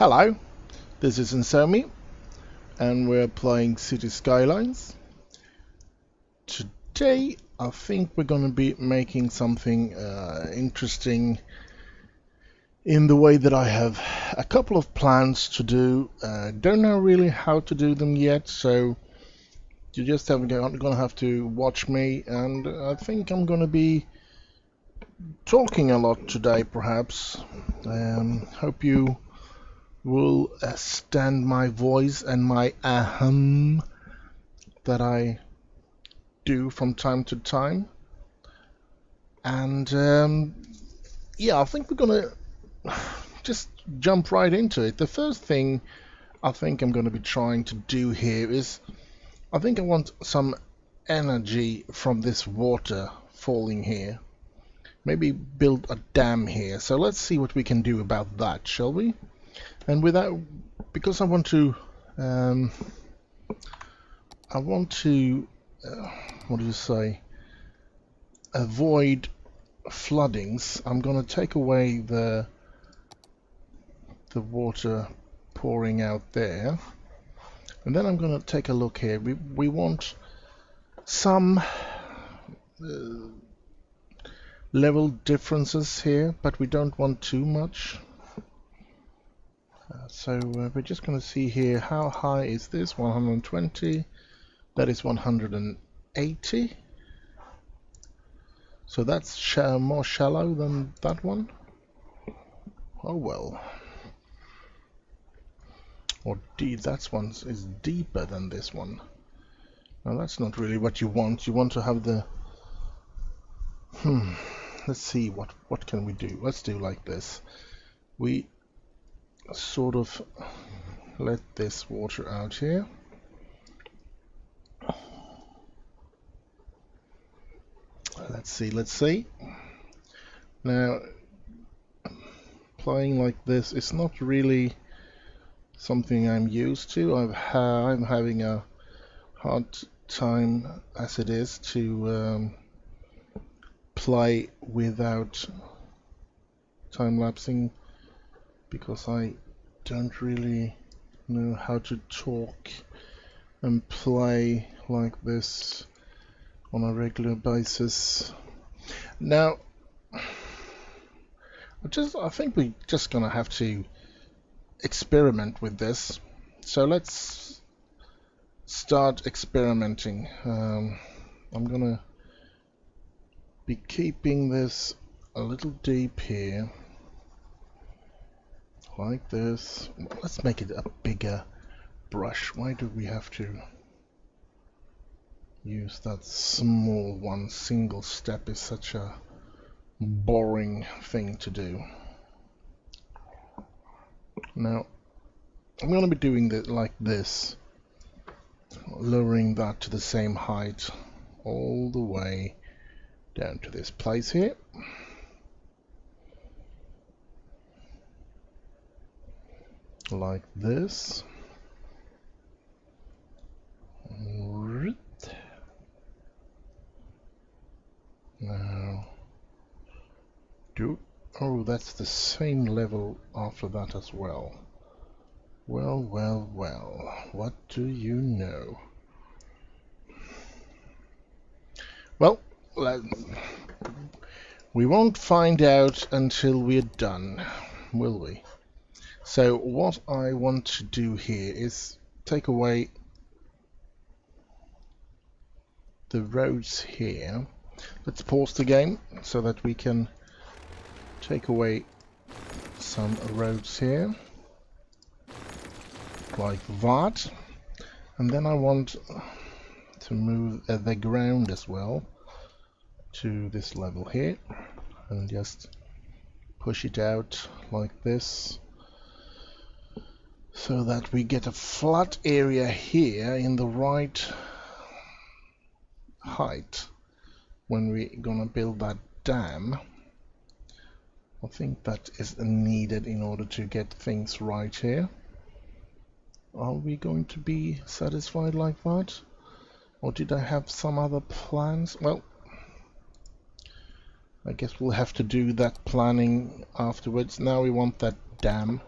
Hello, this is Xensomi, and we're playing City Skylines. Today, I think we're going to be making something interesting in the way that I have a couple of plans to do. Don't know really how to do them yet, so you just going to have to watch me, and I think I'm going to be talking a lot today, perhaps. Hope you will stand my voice and my ahem that I do from time to time. And yeah, I think we're gonna just jump right into it. The first thing I think I'm gonna be trying to do here is I think I want some energy from this water falling here. Maybe build a dam here. So let's see what we can do about that, shall we? And without, because I want to what do you say, avoid floodings, I'm going to take away the water pouring out there, and then I'm going to take a look here. We want some level differences here, but we don't want too much. So we're just going to see here, how high is this? 120. That is 180. So that's more shallow than that one. Oh well. Or that one is deeper than this one. Now that's not really what you want. You want to have the... Let's see, what can we do? Let's do like this. We sort of let this water out here. Let's see. Now, playing like this is not really something I'm used to. I'm having a hard time as it is to play without time-lapsing, because I don't really know how to talk and play like this on a regular basis. Now, I think we're just gonna have to experiment with this. So let's start experimenting. I'm gonna be keeping this a little deep here, like this. Let's make it a bigger brush. Why do we have to use that small one? Single step is such a boring thing to do. Now, I'm going to be doing it like this, lowering that to the same height all the way down to this place here. Like this. Now, oh, that's the same level after that as well. Well, what do you know? Well, we won't find out until we're done, will we? So what I want to do here is take away the roads here. Let's pause the game so that we can take away some roads here, like that. And then I want to move the ground as well to this level here, and just push it out like this, so that we get a flat area here in the right height when we're gonna build that dam. I think that is needed in order to get things right here. Are we going to be satisfied like that? Or did I have some other plans? Well, I guess we'll have to do that planning afterwards. Now we want that dam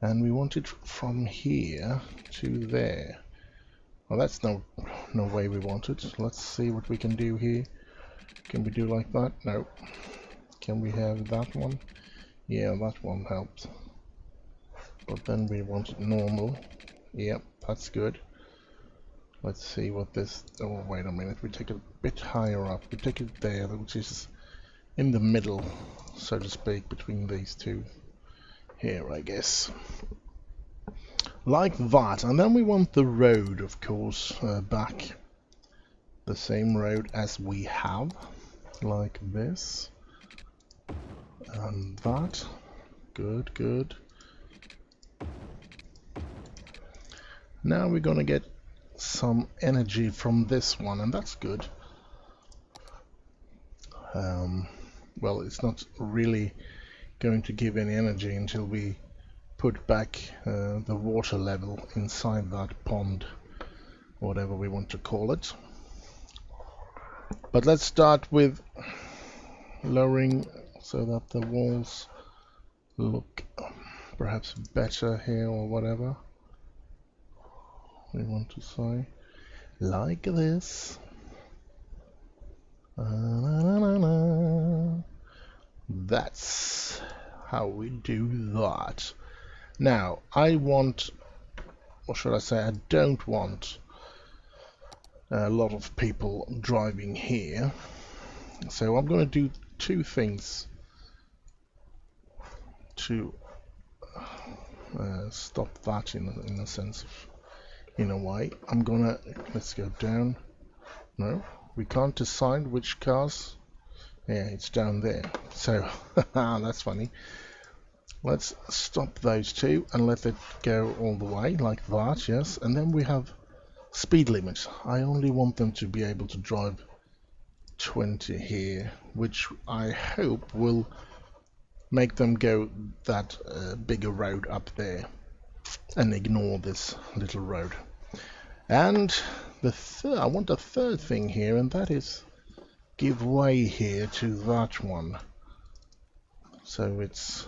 and we want it from here to there. Well, that's no way we want it. Let's see what we can do here. Can we do like that? No. Can we have that one? Yeah, that one helps. But then we want it normal. Yep, that's good. Let's see what this... Oh, wait a minute. We take it a bit higher up. We take it there, which is in the middle, so to speak, between these two. Here, I guess. Like that. And then we want the road, of course, back. The same road as we have. Like this. And that. Good, good. Now we're gonna get some energy from this one, and that's good. Well, it's not really going to give any energy until we put back the water level inside that pond, whatever we want to call it. But let's start with lowering so that the walls look perhaps better here, or whatever we want to say, like this. That's how we do that. Now I want, or should I say, I don't want a lot of people driving here, so I'm going to do two things to stop that in a sense of, in a way. I'm gonna, let's go down. No, we can't decide which cars. Yeah, it's down there. So that's funny. Let's stop those two and let it go all the way like that. Yes, and then we have speed limits. I only want them to be able to drive 20 here, which I hope will make them go that bigger road up there and ignore this little road. And I want a third thing here, and that is give way here to that one, so it's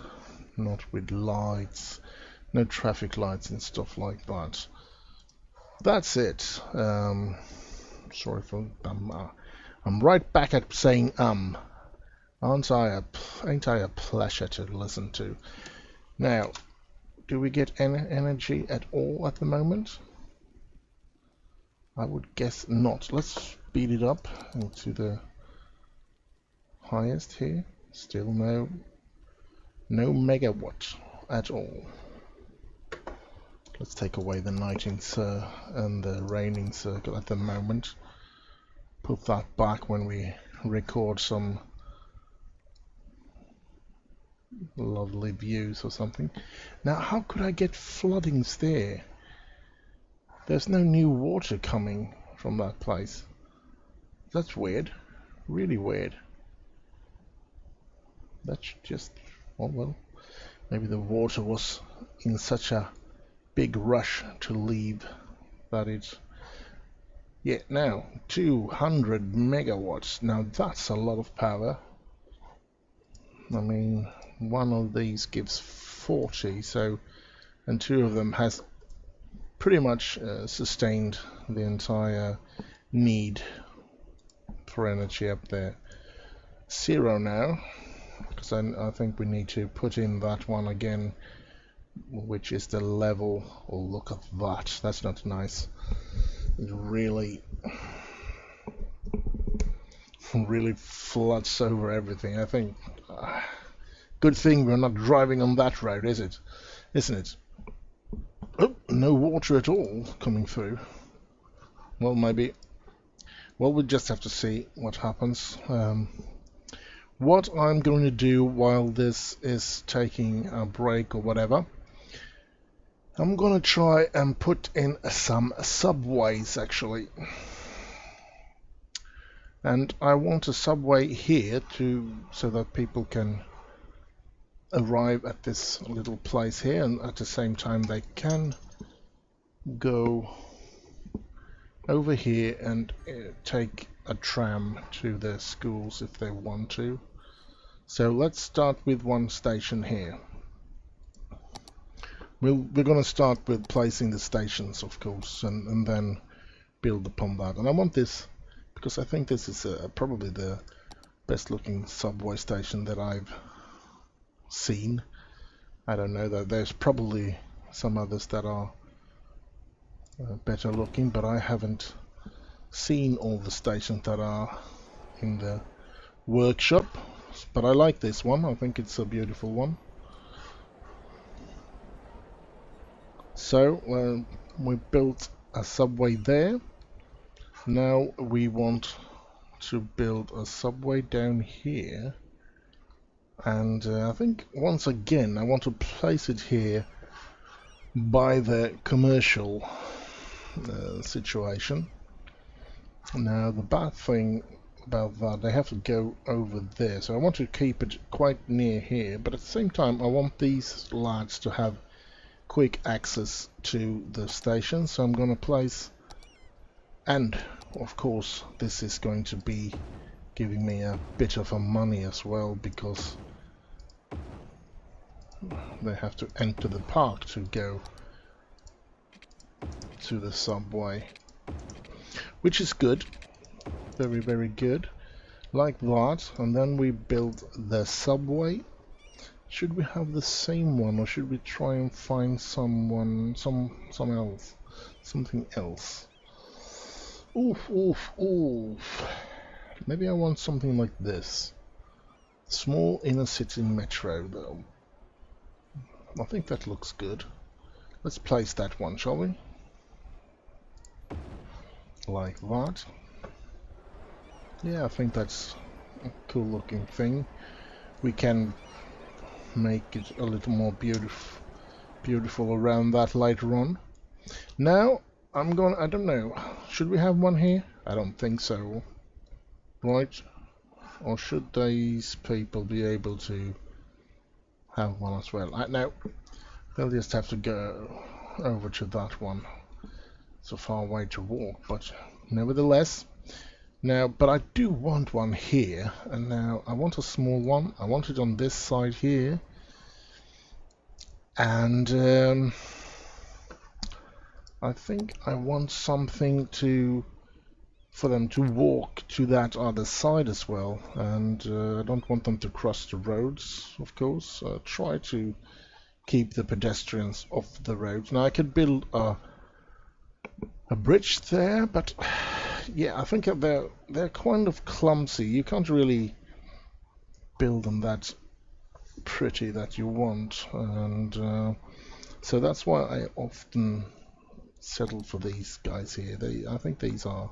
not with lights, no traffic lights and stuff like that. That's it. Sorry for I'm right back at saying ain't I a pleasure to listen to. Now, do we get any energy at all at the moment? I would guess not. Let's speed it up to the highest here. Still no megawatt at all. Let's take away the nighting and the raining circle at the moment. Put that back when we record some lovely views or something. Now, how could I get floodings there? There's no new water coming from that place. That's weird. Really weird. That's just... well, maybe the water was in such a big rush to leave that it's... Yeah, now 200 megawatts. Now that's a lot of power. I mean, one of these gives 40, so, and two of them has pretty much sustained the entire need for energy up there. 0 now, because I think we need to put in that one again, which is the level. Oh, look at that. That's not nice. It really floods over everything. I think good thing we're not driving on that road, isn't it? Oh, no water at all coming through. Well, maybe. Well, we'll just have to see what happens. What I'm going to do while this is taking a break or whatever, I'm going to try and put in some subways actually. And I want a subway here so that people can arrive at this little place here, and at the same time they can go over here and take a tram to their schools if they want to. So let's start with one station here. We're going to start with placing the stations, of course, and then build upon that. And I want this because I think this is probably the best looking subway station that I've seen. I don't know, that there's probably some others that are better looking, but I haven't seen all the stations that are in the workshop. But I like this one. I think it's a beautiful one. So we built a subway there. Now we want to build a subway down here, and I think once again I want to place it here by the commercial situation. Now the bad thing about that, they have to go over there, so I want to keep it quite near here, but at the same time I want these lads to have quick access to the station, so I'm going to place, and of course this is going to be giving me a bit of a money as well, because they have to enter the park to go to the subway, which is good, very, very good, like that. And then we build the subway. Should we have the same one, or should we try and find something else? Oof. Maybe I want something like this. Small inner city metro, though. I think that looks good. Let's place that one, shall we? Like that. Yeah, I think that's a cool looking thing. We can make it a little more beautiful around that later on. Now I don't know, should we have one here? I don't think so, right? Or should these people be able to have one as well? No, they'll just have to go over to that one. It's a far way to walk, but nevertheless. Now, but I do want one here, and now I want a small one. I want it on this side here, and I think I want something for them to walk to that other side as well, and I don't want them to cross the roads, of course. Try to keep the pedestrians off the roads. Now I could build a bridge there, but yeah, I think they're kind of clumsy. You can't really build them that pretty that you want, and so that's why I often settle for these guys here. I think these are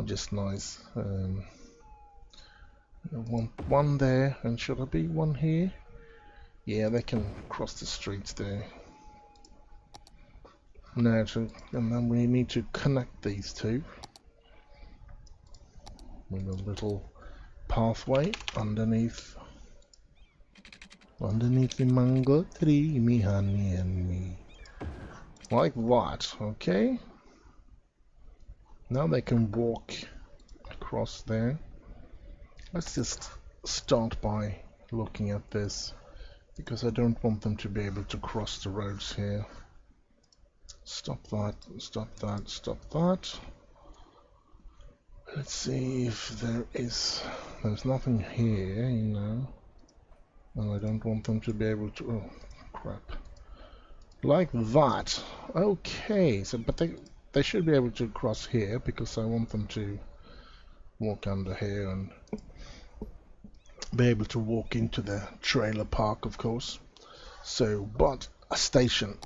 just nice. I want one there, and should I be one here? Yeah, they can cross the streets there. Now, and then we need to connect these two with a little pathway underneath the mango tree, me honey and me, like that. Okay. Now they can walk across there. Let's just start by looking at this, because I don't want them to be able to cross the roads here. Stop that, stop that, stop that. Let's see if there's nothing here, you know. And I don't want them to be able to, oh crap. Like that. Okay, so but they should be able to cross here, because I want them to walk under here and be able to walk into the trailer park, of course. So, but a station.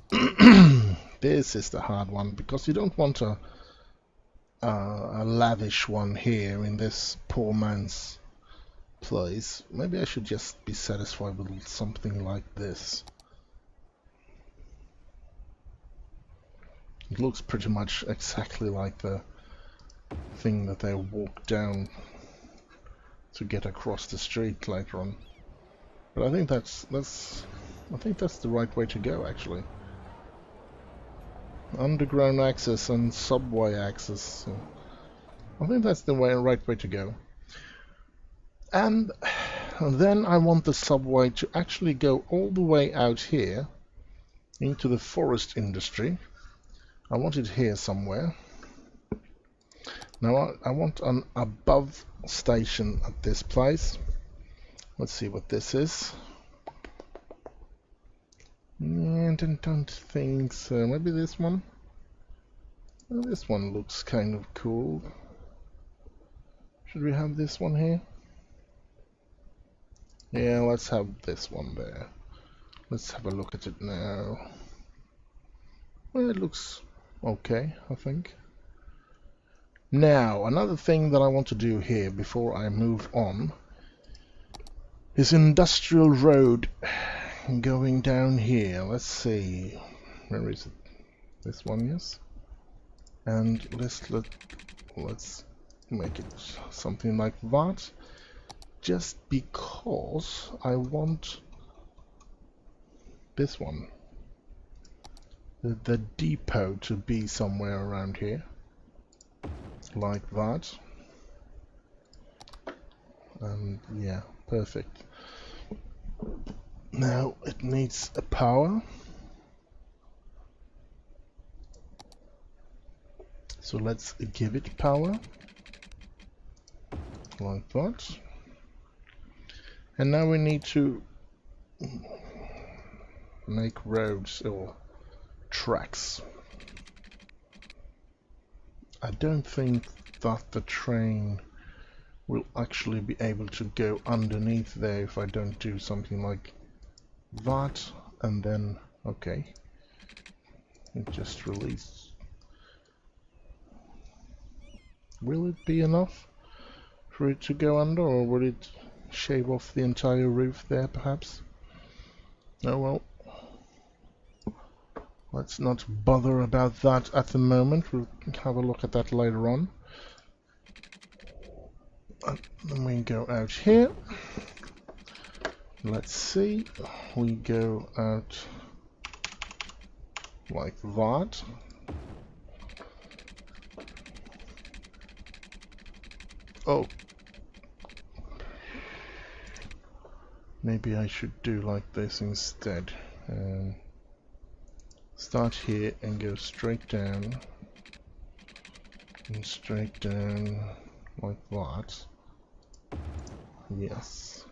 This is the hard one, because you don't want a lavish one here in this poor man's place. Maybe I should just be satisfied with something like this. It looks pretty much exactly like the thing that they walk down to get across the street later on. But I think that's the right way to go, actually. Underground access and subway access. So I think that's the right way to go. And then I want the subway to actually go all the way out here into the forest industry. I want it here somewhere. Now I want an above station at this place. Let's see what this is. I don't think so. Maybe this one? Well, this one looks kind of cool. Should we have this one here? Yeah, let's have this one there. Let's have a look at it now. Well, it looks okay, I think. Now, another thing that I want to do here before I move on is industrial road going down here. Let's see. Where is it? This one, yes. And let's make it something like that. Just because I want this one, the depot, to be somewhere around here, like that. And yeah, perfect. Now it needs a power, so let's give it power like that. And now we need to make roads or tracks. I don't think that the train will actually be able to go underneath there if I don't do something like that. And then, okay, it just released. Will it be enough for it to go under, or will it shave off the entire roof there perhaps? Oh well, let's not bother about that at the moment. We'll have a look at that later on. And then we go out here. Let's see, we go out like that. Oh, maybe I should do like this instead. Start here and go straight down and straight down like that. Yes.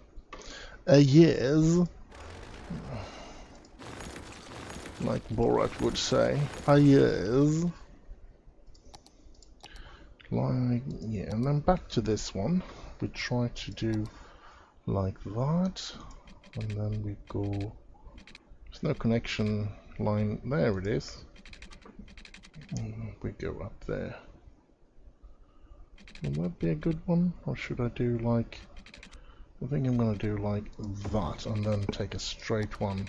Yes. Like Borat would say. Yes. Like, yeah, and then back to this one. We try to do like that. And then we go... There's no connection line. There it is. And we go up there. Will that be a good one? Or should I do like... I think I'm going to do like that and then take a straight one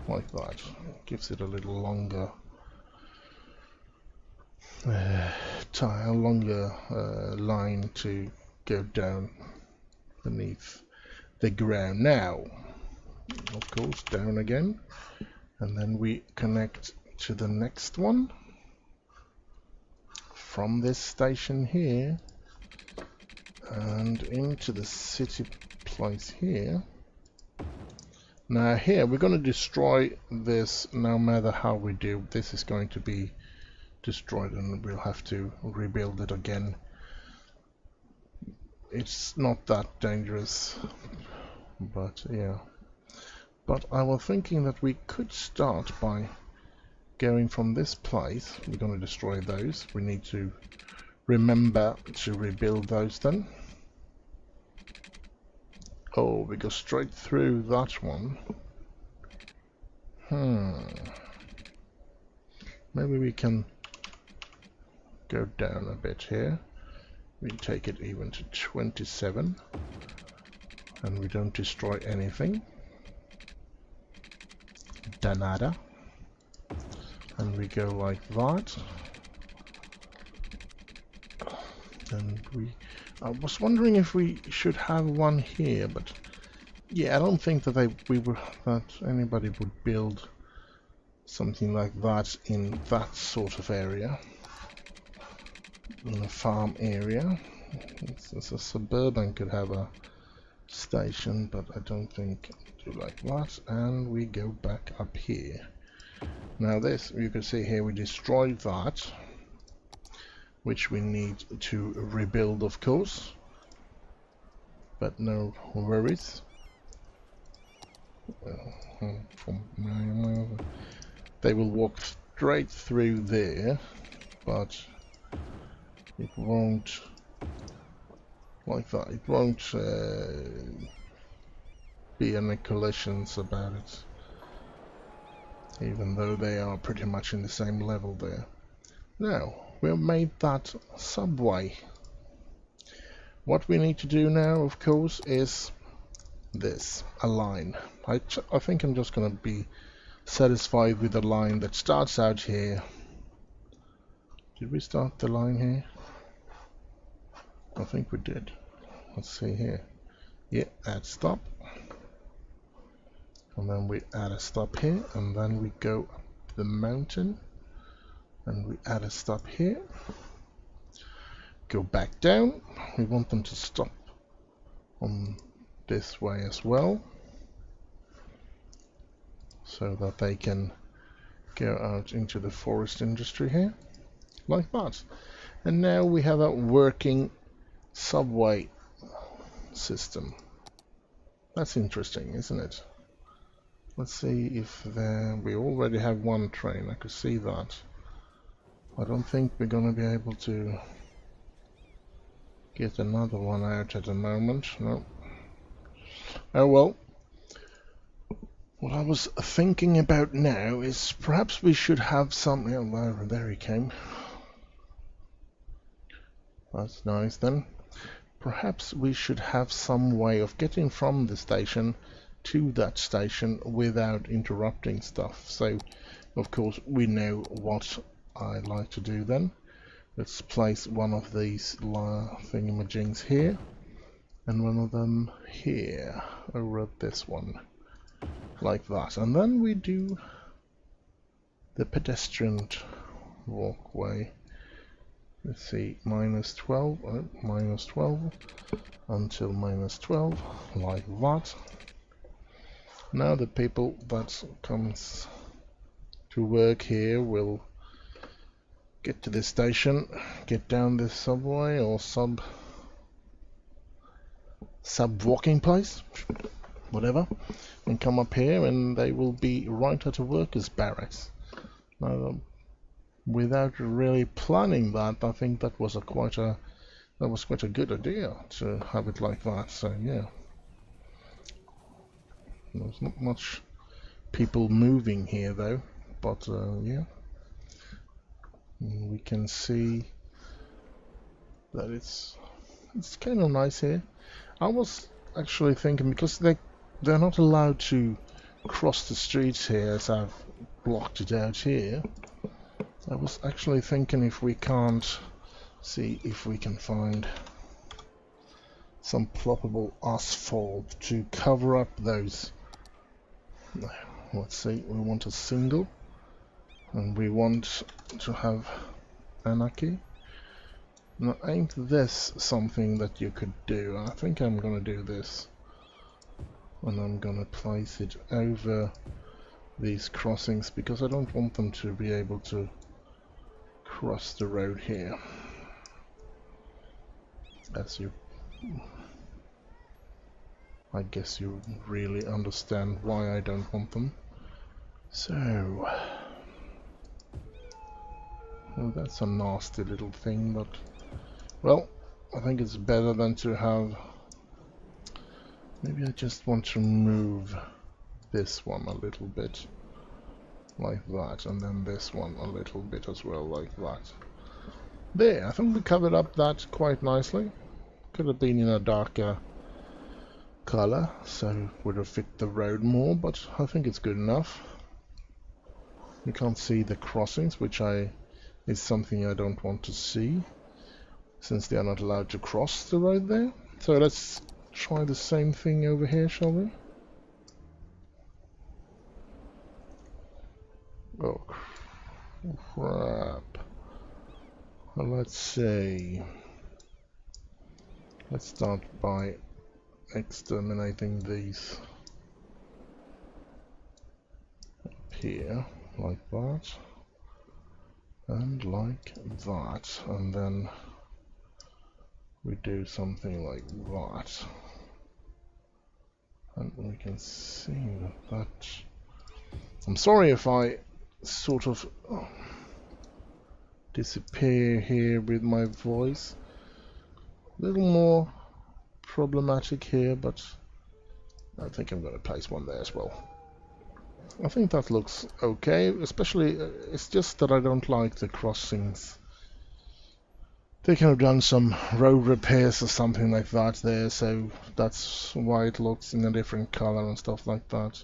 like that. It gives it a little longer line to go down beneath the ground. Now, of course, down again, and then we connect to the next one from this station here and into the city place here. Now here we're going to destroy this. No matter how we do, this is going to be destroyed and we'll have to rebuild it again. It's not that dangerous, but yeah. But I was thinking that we could start by going from this place. We're going to destroy those. We need to remember to rebuild those then. Oh, we go straight through that one. Maybe we can go down a bit here. We take it even to 27 and we don't destroy anything. Danada. And we go like that. And I was wondering if we should have one here, but yeah, I don't think that anybody would build something like that in that sort of area, in a farm area. It's a suburban could have station, but I don't think do like that. And we go back up here. Now this, you can see here, we destroyed that, which we need to rebuild, of course. But no worries. They will walk straight through there, but it won't like that. It won't be any collisions about it, even though they are pretty much in the same level there. Now, we've made that subway. What we need to do now, of course, is this, a line. I think I'm just going to be satisfied with a line that starts out here. Did we start the line here? I think we did. Let's see here. Yeah, add stop. And then we add a stop here, and then we go up the mountain, and we add a stop here. Go back down. We want them to stop on this way as well, so that they can go out into the forest industry here, like that. And now we have a working subway system. That's interesting, isn't it? Let's see if we already have one train. I could see that. I don't think we're going to be able to get another one out at the moment. No. Oh well. What I was thinking about now is perhaps we should have some... Oh, there he came. That's nice then. Perhaps we should have some way of getting from the station to that station without interrupting stuff. So, of course, we know what I'd like to do then. Let's place one of these thingamajigs here, and one of them here, over at this one, like that. And then we do the pedestrian walkway. Let's see, -12, -12, until -12, like that. Now the people that comes to work here will get to the station, get down this subway or sub walking place, whatever, and come up here, and they will be right at a workers' barracks. Now, without really planning that, I think that was quite a good idea to have it like that. So yeah, there's not much people moving here though, but yeah, we can see that it's kind of nice here. I was actually thinking, because they're not allowed to cross the streets here, as I've blocked it out here. I was actually thinking if we can't see if we can find some ploppable asphalt to cover up those. Let's see, we want a single, and we want to have anarchy. Now, ain't this something that you could do? I think I'm gonna do this, and I'm gonna place it over these crossings, because I don't want them to be able to cross the road here. I guess you really understand why I don't want them. So, well, that's a nasty little thing, but well, I think it's better than to have... Maybe I just want to move this one a little bit, like that, and then this one a little bit as well, like that. There, I think we covered up that quite nicely. Could have been in a darker color, so would have fit the road more, but I think it's good enough. You can't see the crossings, which is something I don't want to see, since they are not allowed to cross the road there. So let's try the same thing over here, shall we? Oh crap. Well, let's see. Let's start by exterminating these here, like that, and like that, and then we do something like that, and we can see that. I'm sorry if I sort of disappear here with my voice. A little more problematic here, but I think I'm going to place one there as well. I think that looks okay, especially it's just that I don't like the crossings. They could have done some road repairs or something like that there, so that's why it looks in a different color and stuff like that.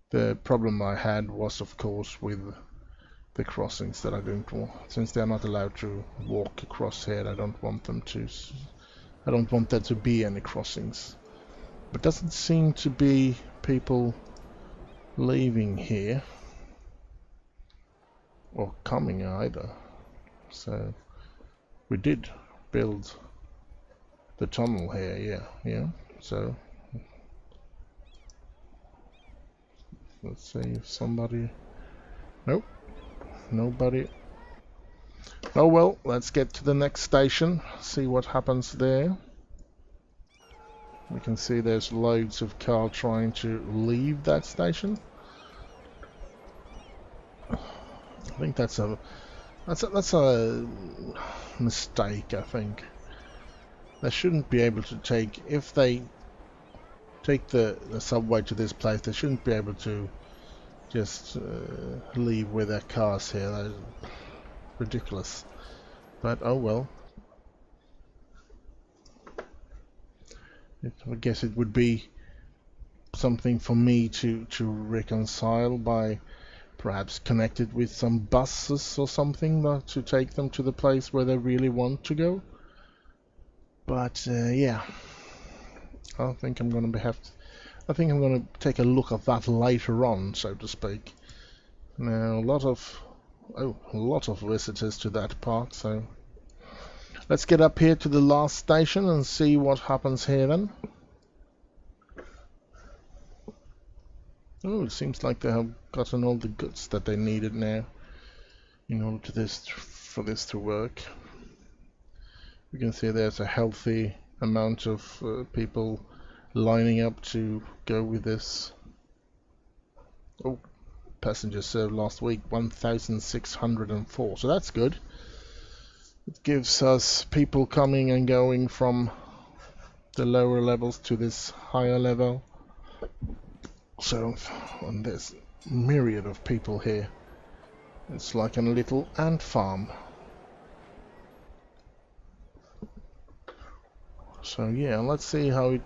The problem I had was, of course, with the crossings that I don't want. Since they're not allowed to walk across here, I don't want them to. I don't want there to be any crossings. But doesn't seem to be people leaving here or coming either. So we did build the tunnel here, yeah. So let's see if somebody. Nope, nobody. Oh well, let's get to the next station, see what happens there. We can see there's loads of cars trying to leave that station. I think that's a mistake. I think they shouldn't be able to take, if they take the subway to this place, they shouldn't be able to just leave with their cars here. That's ridiculous. But oh well. I guess it would be something for me to reconcile by perhaps connected with some buses or something to take them to the place where they really want to go. But yeah, I think I'm going to I think I'm going to take a look at that later on, so to speak. Now a lot of visitors to that park, so let's get up here to the last station and see what happens here then. Oh, it seems like they have gotten all the goods that they needed now in order for this to work. We can see there's a healthy amount of people lining up to go with this. Oh, passengers served last week 1,604, so that's good. It gives us people coming and going from the lower levels to this higher level. So, and there's a myriad of people here. It's like a little ant farm. So yeah, let's see how it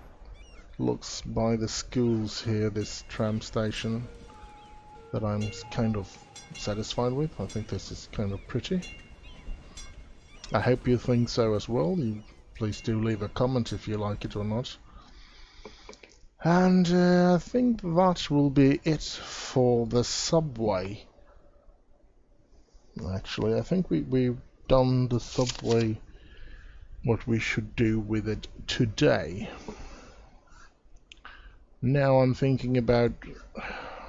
looks by the schools here, this tram station that I'm kind of satisfied with. I think this is kind of pretty. I hope you think so as well. Please do leave a comment if you like it or not. And I think that will be it for the subway. Actually, I think we've done the subway, what we should do with it today. Now I'm thinking about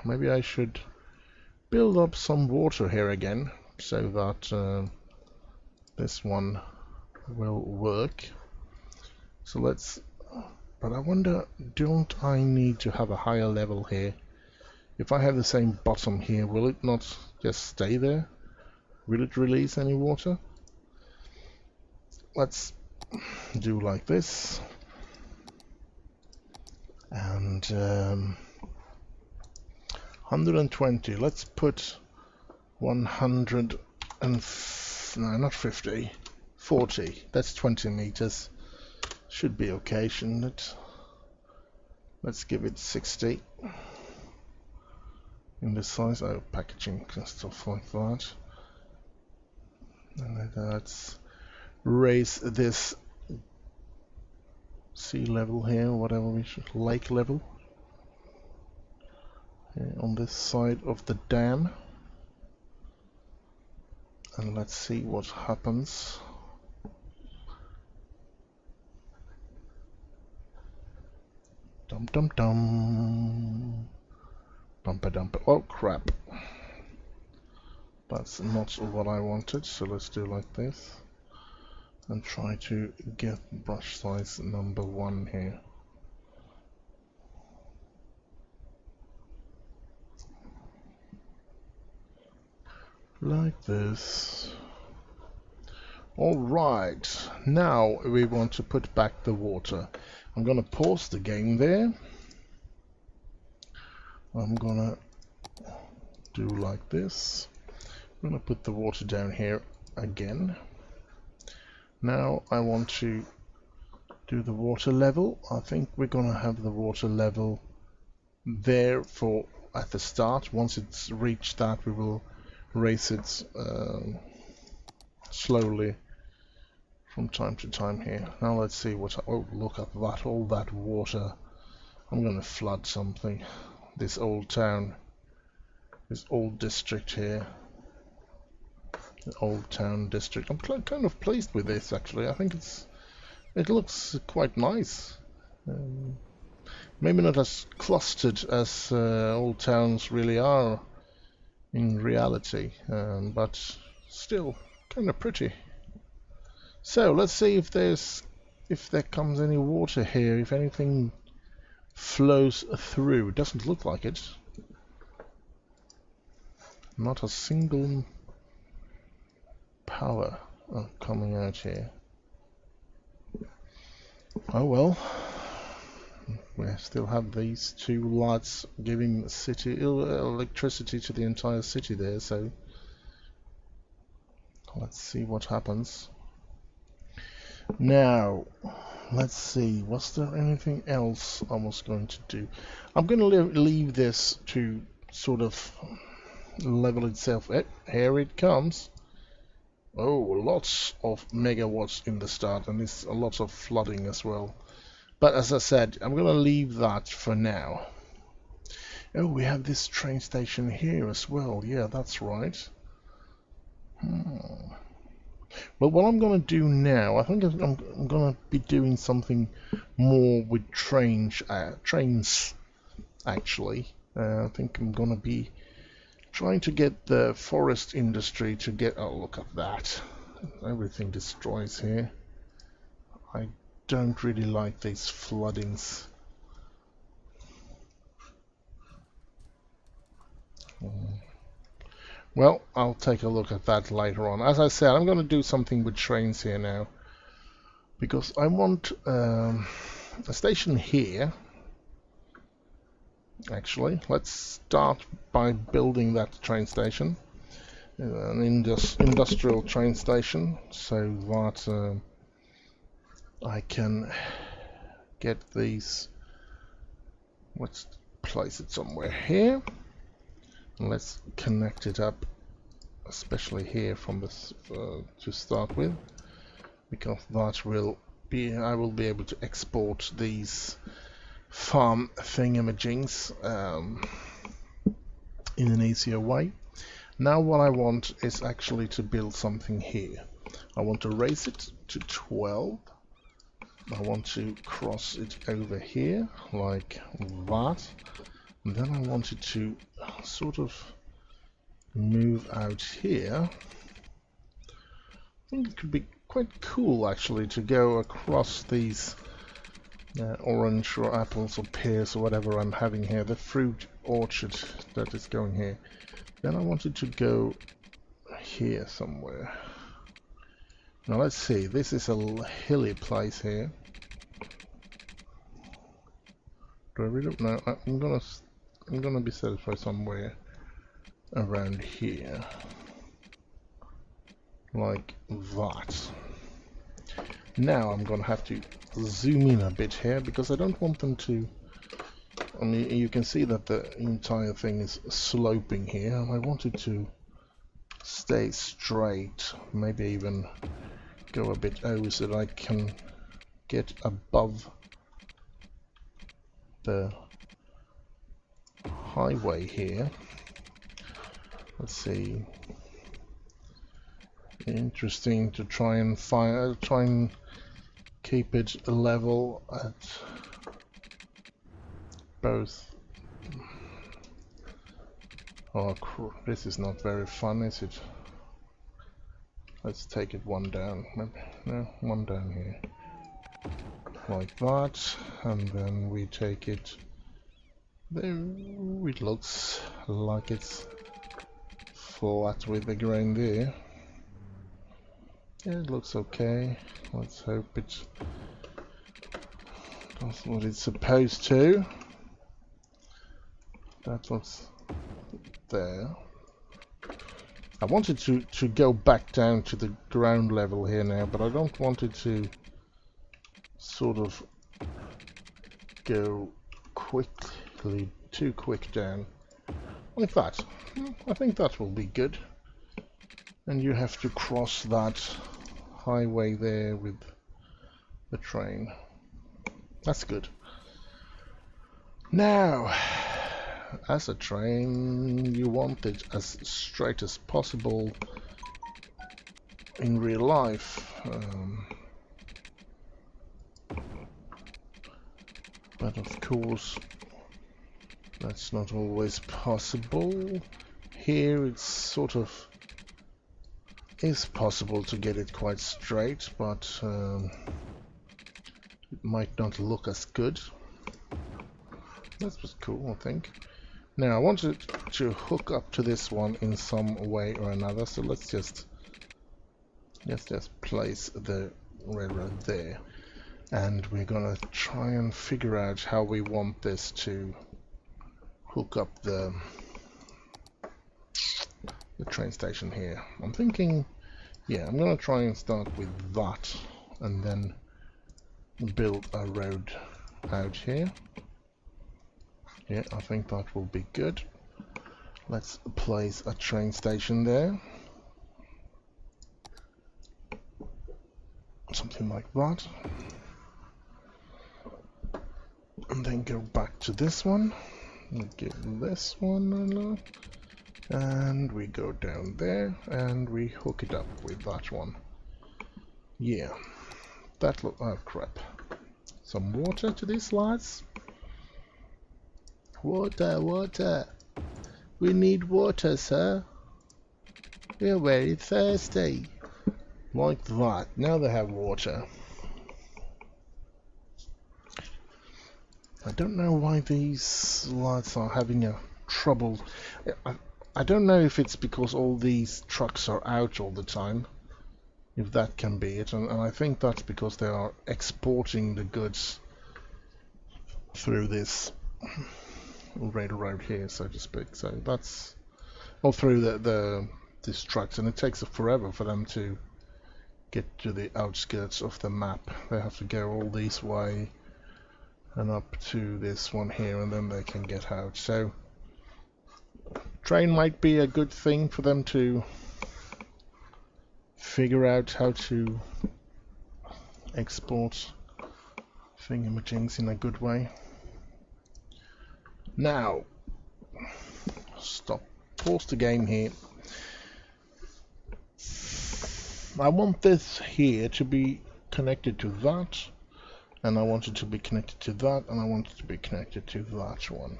maybe I should build up some water here again so that this one will work. So let's, but I wonder, don't I need to have a higher level here? If I have the same bottom here, will it not just stay there? Will it release any water? Let's do like this. And 120. Let's put 100 and no, not 50. 40. That's 20 meters. Should be okay, shouldn't it? Let's give it 60. In this size, packaging and stuff like that. And let's raise this sea level here, whatever we should, lake level, here on this side of the dam. And let's see what happens. dum dum. Bumper dumper. Oh crap. That's not what I wanted, so let's do like this. And try to get brush size number 1 here. Like this. Alright, now we want to put back the water. I'm gonna pause the game there. I'm gonna do like this. I'm gonna put the water down here again. Now I want to do the water level. I think we're gonna have the water level there for at the start. Once it's reached that, we will raise it slowly from time to time here. Now let's see what. Oh, look at that! All that water. I'm gonna flood something. This old town, this old district here. The old town district. I'm kind of pleased with this actually. I think it looks quite nice. Maybe not as clustered as old towns really are in reality, but still kind of pretty. So let's see if there comes any water here, if anything flows through. It doesn't look like it. Not a single power coming out here. Oh well. We still have these 2 lights giving city electricity to the entire city there, so let's see what happens. Now, let's see, was there anything else I was going to do? I'm going to leave this to sort of level itself. Here it comes. Oh, lots of megawatts in the start, and there's a lot of flooding as well. But as I said, I'm going to leave that for now. Oh, we have this train station here as well. Yeah, that's right. But what I'm going to do now, I think I'm going to be doing something more with trains actually. I think I'm going to be trying to get the forest industry to get... Oh, look at that. Everything destroys here. I don't really like these floodings. Well, I'll take a look at that later on. As I said, I'm going to do something with trains here now, because I want a station here. Actually, let's start by building that train station, an industrial train station, so that I can get these. Let's place it somewhere here. Let's connect it up, especially here from this to start with, because that will be, I will be able to export these farm thingamajigs in an easier way. Now what I want is actually to build something here. I want to raise it to 12. I want to cross it over here like that. And then I wanted to sort of move out here. I think it could be quite cool actually to go across these orange or apples or pears or whatever I'm having here, the fruit orchard that is going here. Then I wanted to go here somewhere. Now let's see, this is a hilly place here. Do I really? No, I'm gonna be satisfied somewhere around here, like that. Now I'm gonna have to zoom in a bit here because I don't want them to. I mean, you can see that the entire thing is sloping here, and I want it to stay straight. Maybe even go a bit over so that I can get above the highway here. Let's see. Interesting to try and keep it level at both. Oh, this is not very fun, is it? Let's take it one down. Maybe, no, one down here. Like that. And then we take it there. It looks like it's flat with the ground there. Yeah, it looks okay. Let's hope it does what it's supposed to. That's what's there. I wanted to go back down to the ground level here now, but I don't want it to sort of go quickly, too quick down. Like that. I think that will be good. And you have to cross that highway there with the train. That's good. Now, as a train, you want it as straight as possible in real life. But of course, that's not always possible. Here it's sort of is possible to get it quite straight, but it might not look as good. That was cool, I think. Now I wanted to hook up to this one in some way or another, so let's just place the railroad there, and we're gonna try and figure out how we want this to hook up the train station here. I'm thinking, yeah, I'm gonna try and start with that and then build a road out here. Yeah, I think that will be good. Let's place a train station there. Something like that. And then go back to this one. And give this one a look. And we go down there and we hook it up with that one. Yeah. That look, oh crap. Some water to these lads. Water, water. We need water, sir. We're very thirsty. Like that. Now they have water. I don't know why these lads are having a trouble. I don't know if it's because all these trucks are out all the time. If that can be it. And I think that's because they are exporting the goods through this railroad here, so to speak. So that's all through these trucks, and it takes forever for them to get to the outskirts of the map. They have to go all this way and up to this one here, and then they can get out. So train might be a good thing for them to figure out how to export thingamajiggs in a good way. Now, pause the game here. I want this here to be connected to that, and I want it to be connected to that, and I want it to be connected to that one.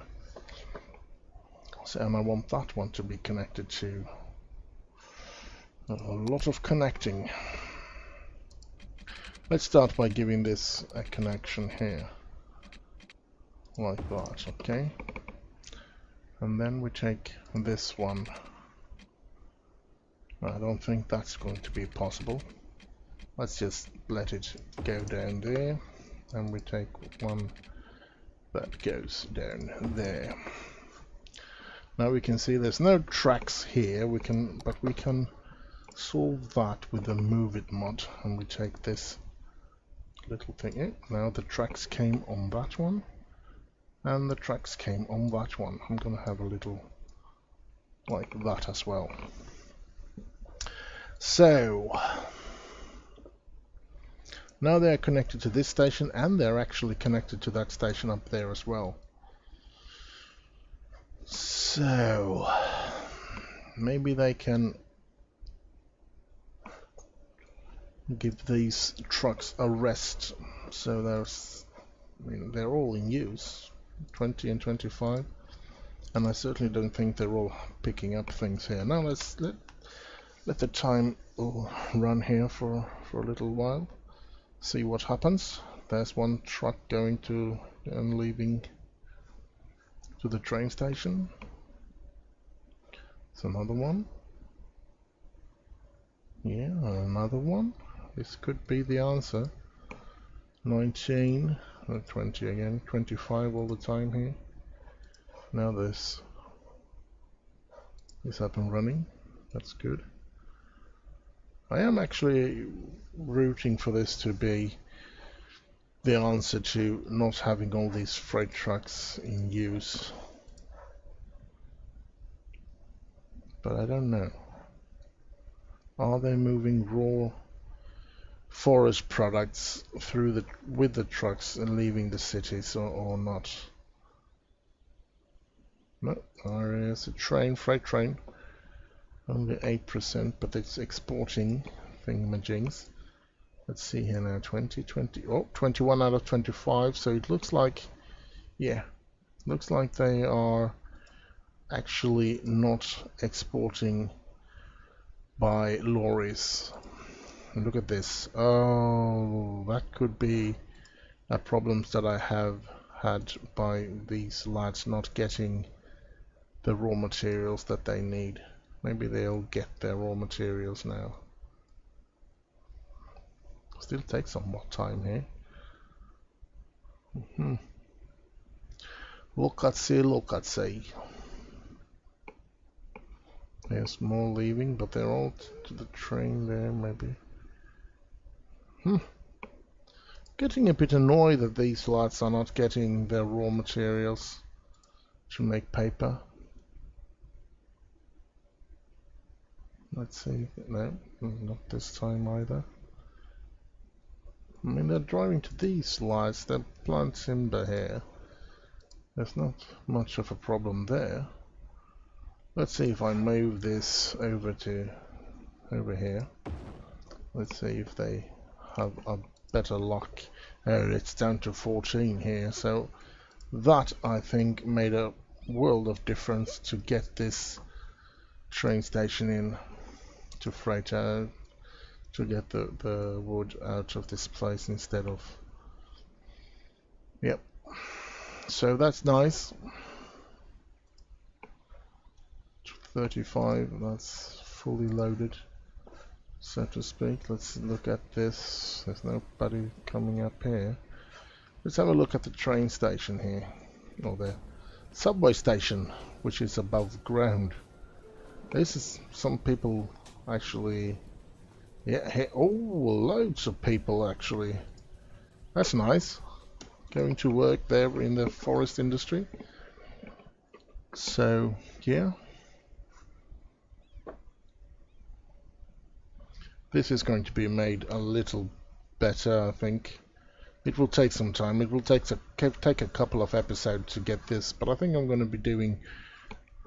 So, and I want that one to be connected to a lot of connecting. Let's start by giving this a connection here. Like that, okay? And then we take this one. I don't think that's going to be possible. Let's just let it go down there, and we take one that goes down there. Now we can see there's no tracks here, but we can solve that with the move it mod, and we take this little thing. Now the tracks came on that one, and the tracks came on that one. I'm gonna have a little like that as well. So now they're connected to this station, and they're actually connected to that station up there as well. So maybe they can give these trucks a rest. So they're all in use. 20 and 25, and I certainly don't think they're all picking up things here. Now let's let the time run here for a little while, see what happens. There's one truck going to and leaving to the train station. It's another one. Yeah, another one. This could be the answer. 19, 20 again, 25 all the time here. Now this is up and running. That's good. I am actually rooting for this to be the answer to not having all these freight trucks in use. But I don't know. Are they moving raw forest products through with the trucks and leaving the cities or not? No, there is a train, freight train. Only 8%, but it's exporting thingamajigs. Let's see here now, 21 out of 25, so it looks like, yeah, looks like they are actually not exporting by lorries. And look at this. Oh, that could be a problem that I have had by these lads not getting the raw materials that they need. Maybe they'll get their raw materials now. Still takes somewhat time here. Look at see. There's more leaving, but they're all to the train there, maybe. Getting a bit annoyed that these lads are not getting their raw materials to make paper. Let's see. No, not this time either. I mean, they're driving to these lads. They plant timber here. There's not much of a problem there. Let's see if I move this over here. Let's see if they have a better luck. Oh, it's down to 14 here. So that, I think, made a world of difference to get this train station in to freight out, to get the wood out of this place instead of, yep, so that's nice. 35, that's fully loaded, so to speak. Let's look at this. There's nobody coming up here. Let's have a look at the train station here, or the subway station, which is above ground. This is some people actually, yeah, oh, loads of people actually. That's nice. Going to work there in the forest industry. So, yeah. This is going to be made a little better, I think. It will take some time. It will take a couple of episodes to get this, but I think I'm going to be doing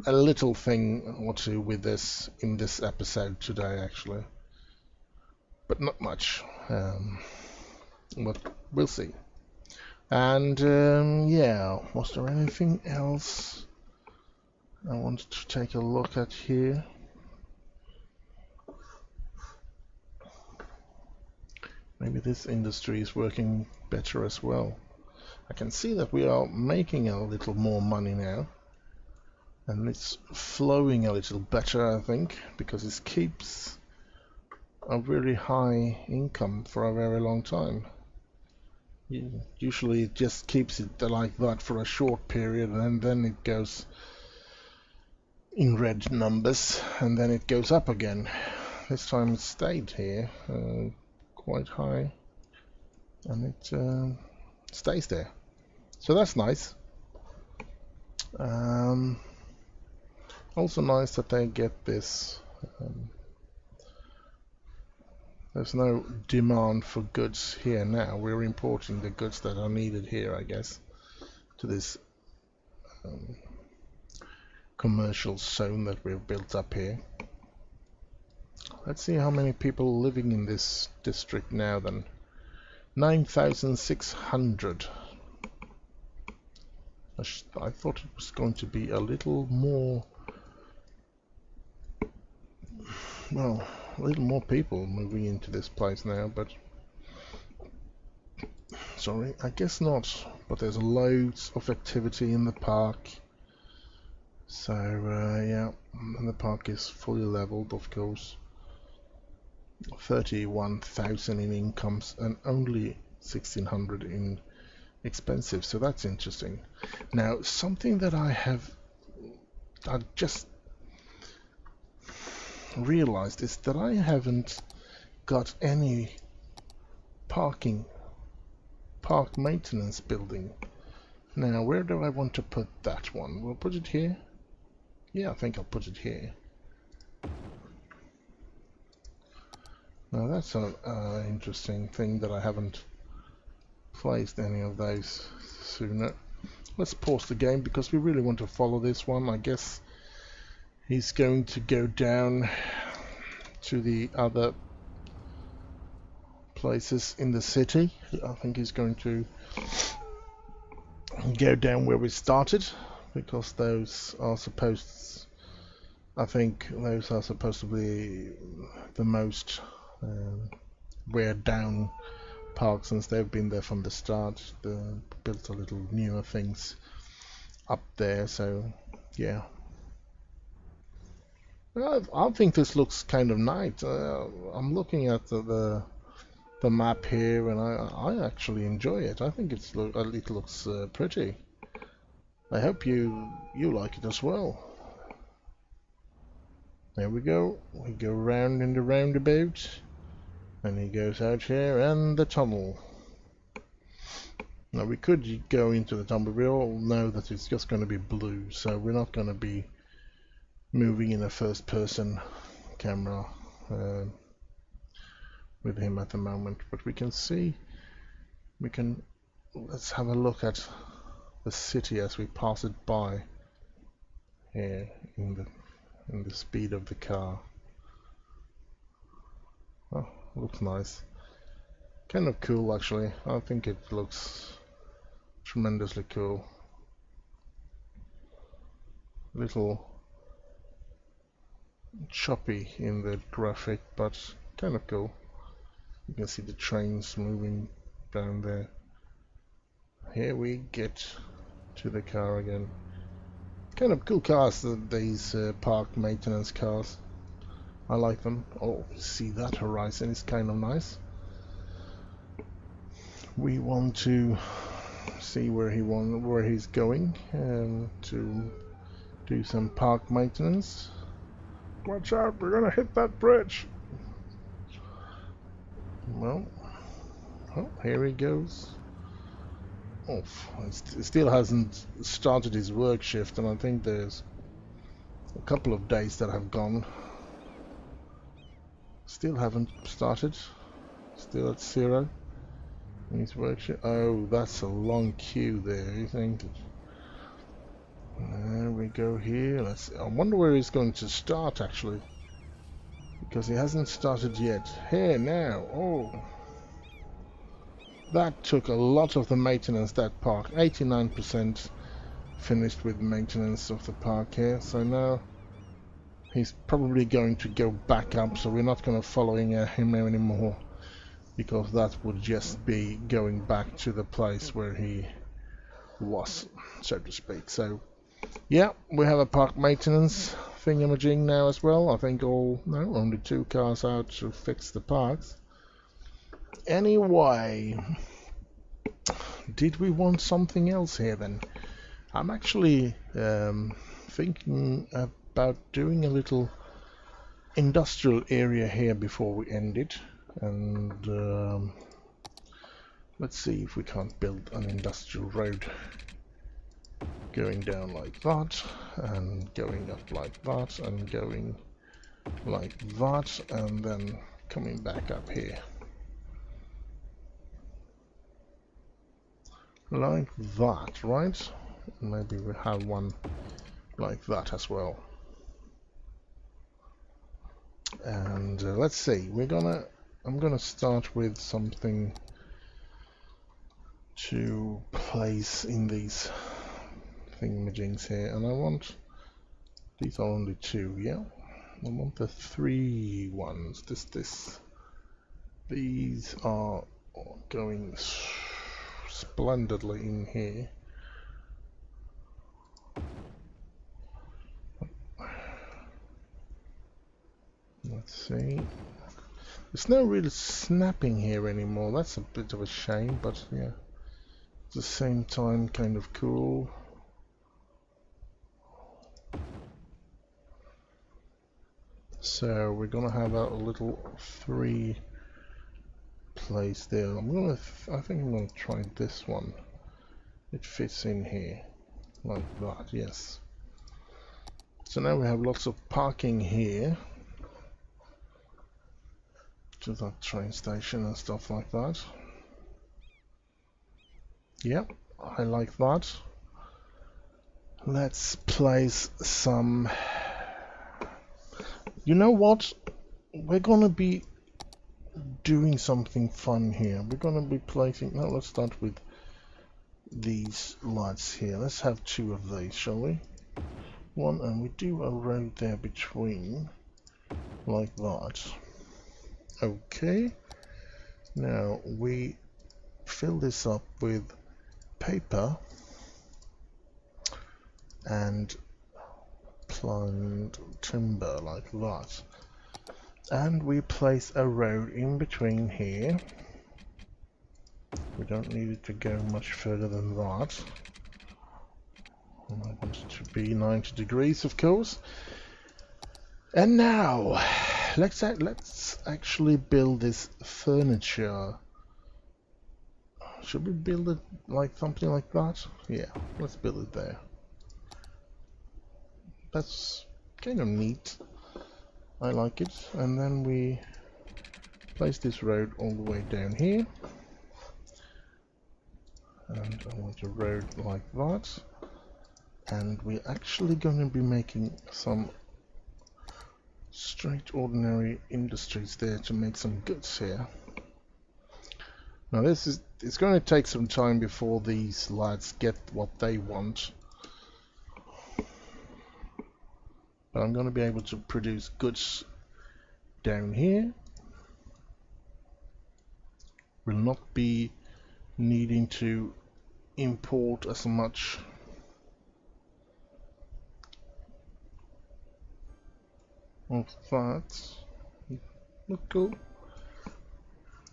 a little thing or two with this in this episode today, actually, but not much. But we'll see. And yeah, was there anything else I wanted to take a look at here? Maybe this industry is working better as well. I can see that we are making a little more money now. And it's flowing a little better, I think, because it keeps a really high income for a very long time. Usually it just keeps it like that for a short period, and then it goes in red numbers, and then it goes up again. This time it stayed here, quite high, and it stays there. So that's nice. Also nice that they get this. There's no demand for goods here now. We're importing the goods that are needed here, I guess, to this commercial zone that we've built up here. Let's see how many people living in this district now then. 9,600. I thought it was going to be a little more, well, a little more people moving into this place now, but sorry, I guess not. But there's loads of activity in the park. So yeah, and the park is fully leveled, of course. 31,000 in incomes and only 1,600 in expensive, so that's interesting. Now, something that I just realized is that I haven't got any park maintenance building. Now, where do I want to put that one? We'll put it here. Yeah, I think I'll put it here. Now that's an interesting thing that I haven't placed any of those sooner. Let's pause the game because we really want to follow this one. I guess he's going to go down to the other places in the city. I think he's going to go down where we started, because those are supposed, I think those are supposed to be the most wear down parks, since they've been there from the start. They built a little newer things up there, so yeah. I think this looks kind of nice. I'm looking at the map here, and I actually enjoy it. I think it looks pretty. I hope you like it as well. There we go. We go round in the roundabout, and he goes out here, and the tunnel. Now we could go into the tunnel, but we all know that it's just going to be blue, so we're not going to be moving in a first-person camera with him at the moment. But we can see, let's have a look at the city as we pass it by here in the speed of the car. Oh, looks nice. Kind of cool, actually. I think it looks tremendously cool. Little choppy in the graphic, but kind of cool. You can see the trains moving down there. Here we get to the car again. Kind of cool cars, these park maintenance cars. I like them. Oh, see that horizon is kind of nice. We want to see where he's going to do some park maintenance. Watch out, we're gonna hit that bridge. Well, oh, here he goes. Oh, he still hasn't started his work shift, and I think there's a couple of days that have gone. Still haven't started. Still at 0 in his work shift. Oh, that's a long queue there, you think? There we go here. I wonder where he's going to start, actually, because he hasn't started yet. Here now. Oh, that took a lot of the maintenance, that park. 89% finished with maintenance of the park here. So now he's probably going to go back up, so we're not going to following him anymore, because that would just be going back to the place where he was, so to speak. So yeah, we have a park maintenance thingamajig now as well. I think only 2 cars out to fix the parks. Anyway, did we want something else here then? I'm actually thinking about doing a little industrial area here before we end it, and let's see if we can't build an industrial road going down like that, and going up like that, and going like that, and then coming back up here like that, right? Maybe we have one like that as well. And let's see, I'm gonna start with something to place in these thingamajigs here, and I want, these are only 2, yeah? I want the 3 ones. These are going splendidly in here. Let's see. There's no real snapping here anymore. That's a bit of a shame, but yeah, at the same time kind of cool. So we're gonna have a little 3 place there. I think I'm gonna try this one. It fits in here like that, yes. So now we have lots of parking here to that train station and stuff like that. Yep, I like that. Let's place some... You know what? We're gonna be doing something fun here. We're gonna be placing... Now let's start with these lights here. Let's have 2 of these, shall we? 1, and we do a road there between, like that. Okay. Now we fill this up with paper and planed timber like that, and we place a road in between here. We don't need it to go much further than that, and I want it to be 90 degrees, of course. And now let's actually build this furniture. Should we build it like something like that? Yeah, let's build it there. That's kind of neat. I like it. And then we place this road all the way down here. And I want a road like that. And we're actually going to be making some straight ordinary industries there to make some goods here. Now it's going to take some time before these lads get what they want. But I'm going to be able to produce goods down here. Will not be needing to import as much of that. Look cool.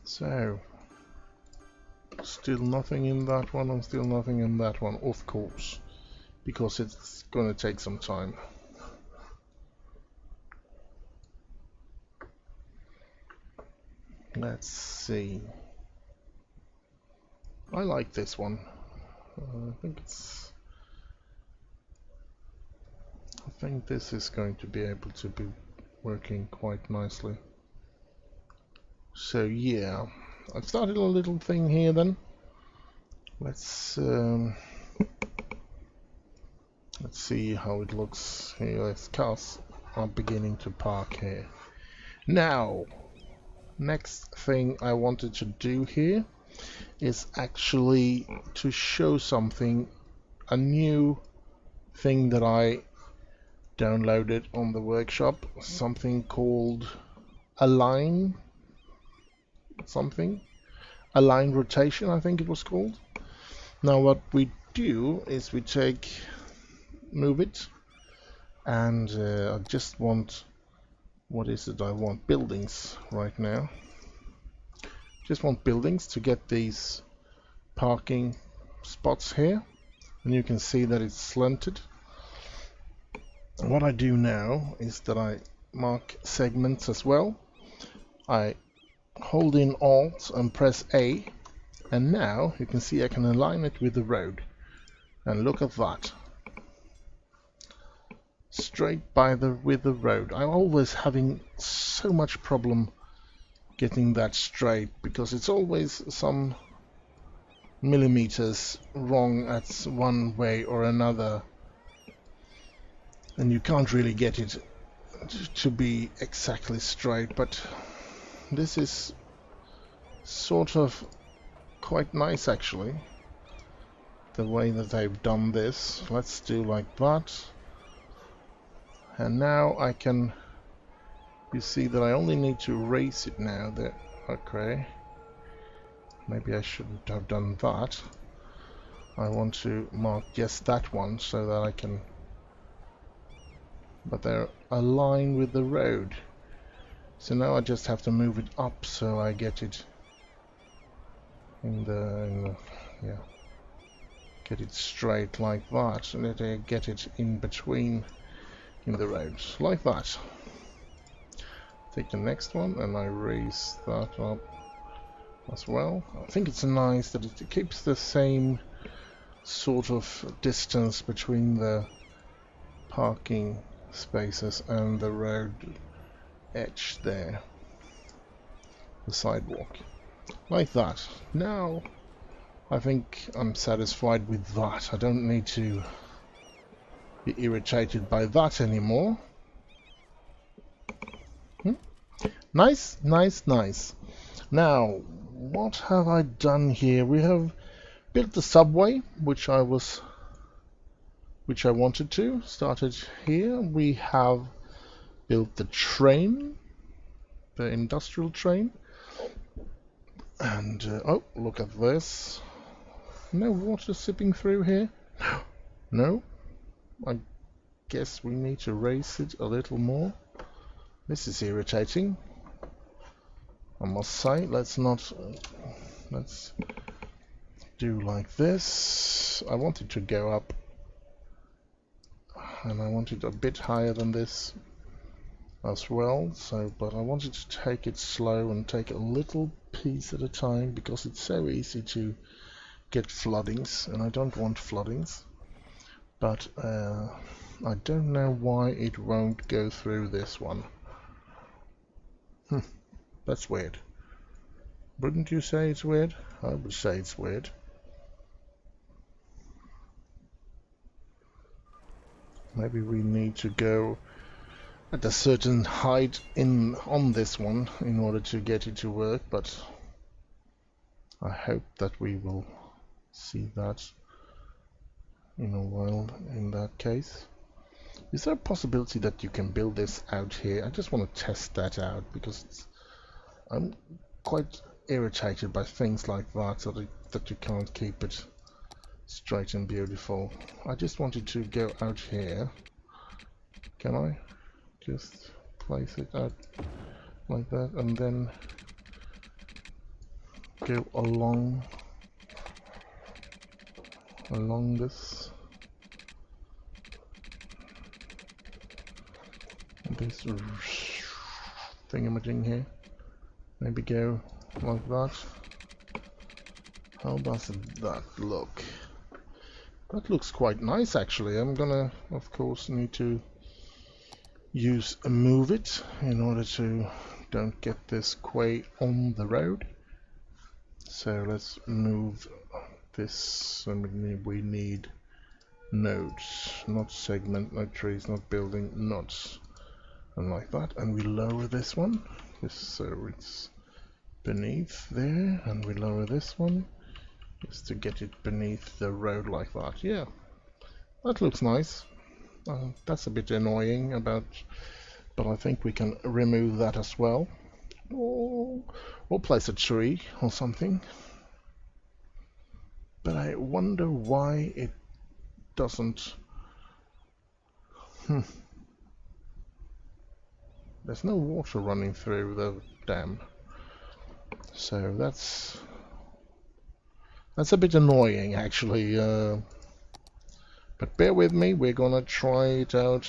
So still nothing in that one and still nothing in that one, of course, because it's going to take some time. Let's see. I like this one. I think this is going to be able to be working quite nicely. So yeah, I've started a little thing here then. Let's see how it looks here. Cars are beginning to park here. Now, next thing I wanted to do here is actually to show something, a new thing that I downloaded on the workshop, something called Align rotation, I think it was called. Now what we do is we move it, and I just want, what is it I want? Buildings right now. Just want buildings to get these parking spots here, and you can see that it's slanted. And what I do now is that I mark segments as well. I hold in Alt and press A, and now you can see I can align it with the road. And look at that. Straight with the road. I'm always having so much problem getting that straight because it's always some millimeters wrong at one way or another, and you can't really get it to be exactly straight. But this is sort of quite nice actually. the way that they've done this. Let's do like that. And now I can, you see that I only need to raise it now. There, okay. Maybe I shouldn't have done that. I want to mark just that one so that I can, but they're aligned with the road. So now I just have to move it up so I get it in the yeah, get it straight like that, and then I get it in between in the roads like that. Take the next one and I raise that up as well. I think it's nice that it keeps the same sort of distance between the parking spaces and the road edge there, the sidewalk, like that. Now I think I'm satisfied with that. I don't need to be irritated by that anymore. Nice, nice, nice. Now, what have I done here? We have built the subway, which I wanted to. Started here. We have built the train, the industrial train. And, oh, look at this. No water sipping through here? No. I guess we need to raise it a little more. This is irritating, I must say. Let's do like this. I want it to go up, and I want it a bit higher than this as well. So, but I wanted to take it slow and take a little piece at a time, because it's so easy to get floodings, and I don't want floodings. But I don't know why it won't go through this one. That's weird. Wouldn't you say it's weird? I would say it's weird. Maybe we need to go at a certain height on this one in order to get it to work, but I hope that we will see that in a while in that case. Is there a possibility that you can build this out here? I just want to test that out, because I'm quite irritated by things like that, that you can't keep it straight and beautiful. I just wanted to go out here. Can I just place it out like that and then go along this thingamajig here? Maybe go like that. How does that look? That looks quite nice, actually. I'm gonna, of course, need to use a move it in order to don't get this quay on the road. So let's move this, and we need nodes, not segment, not trees, not building, nodes, and like that. And we lower this one, just so it's beneath there, and we lower this one just to get it beneath the road like that. Yeah, that looks nice. That's a bit annoying but I think we can remove that as well, or place a tree or something. But I wonder why it doesn't. There's no water running through the dam, so that's a bit annoying, actually. But bear with me, we're gonna try it out.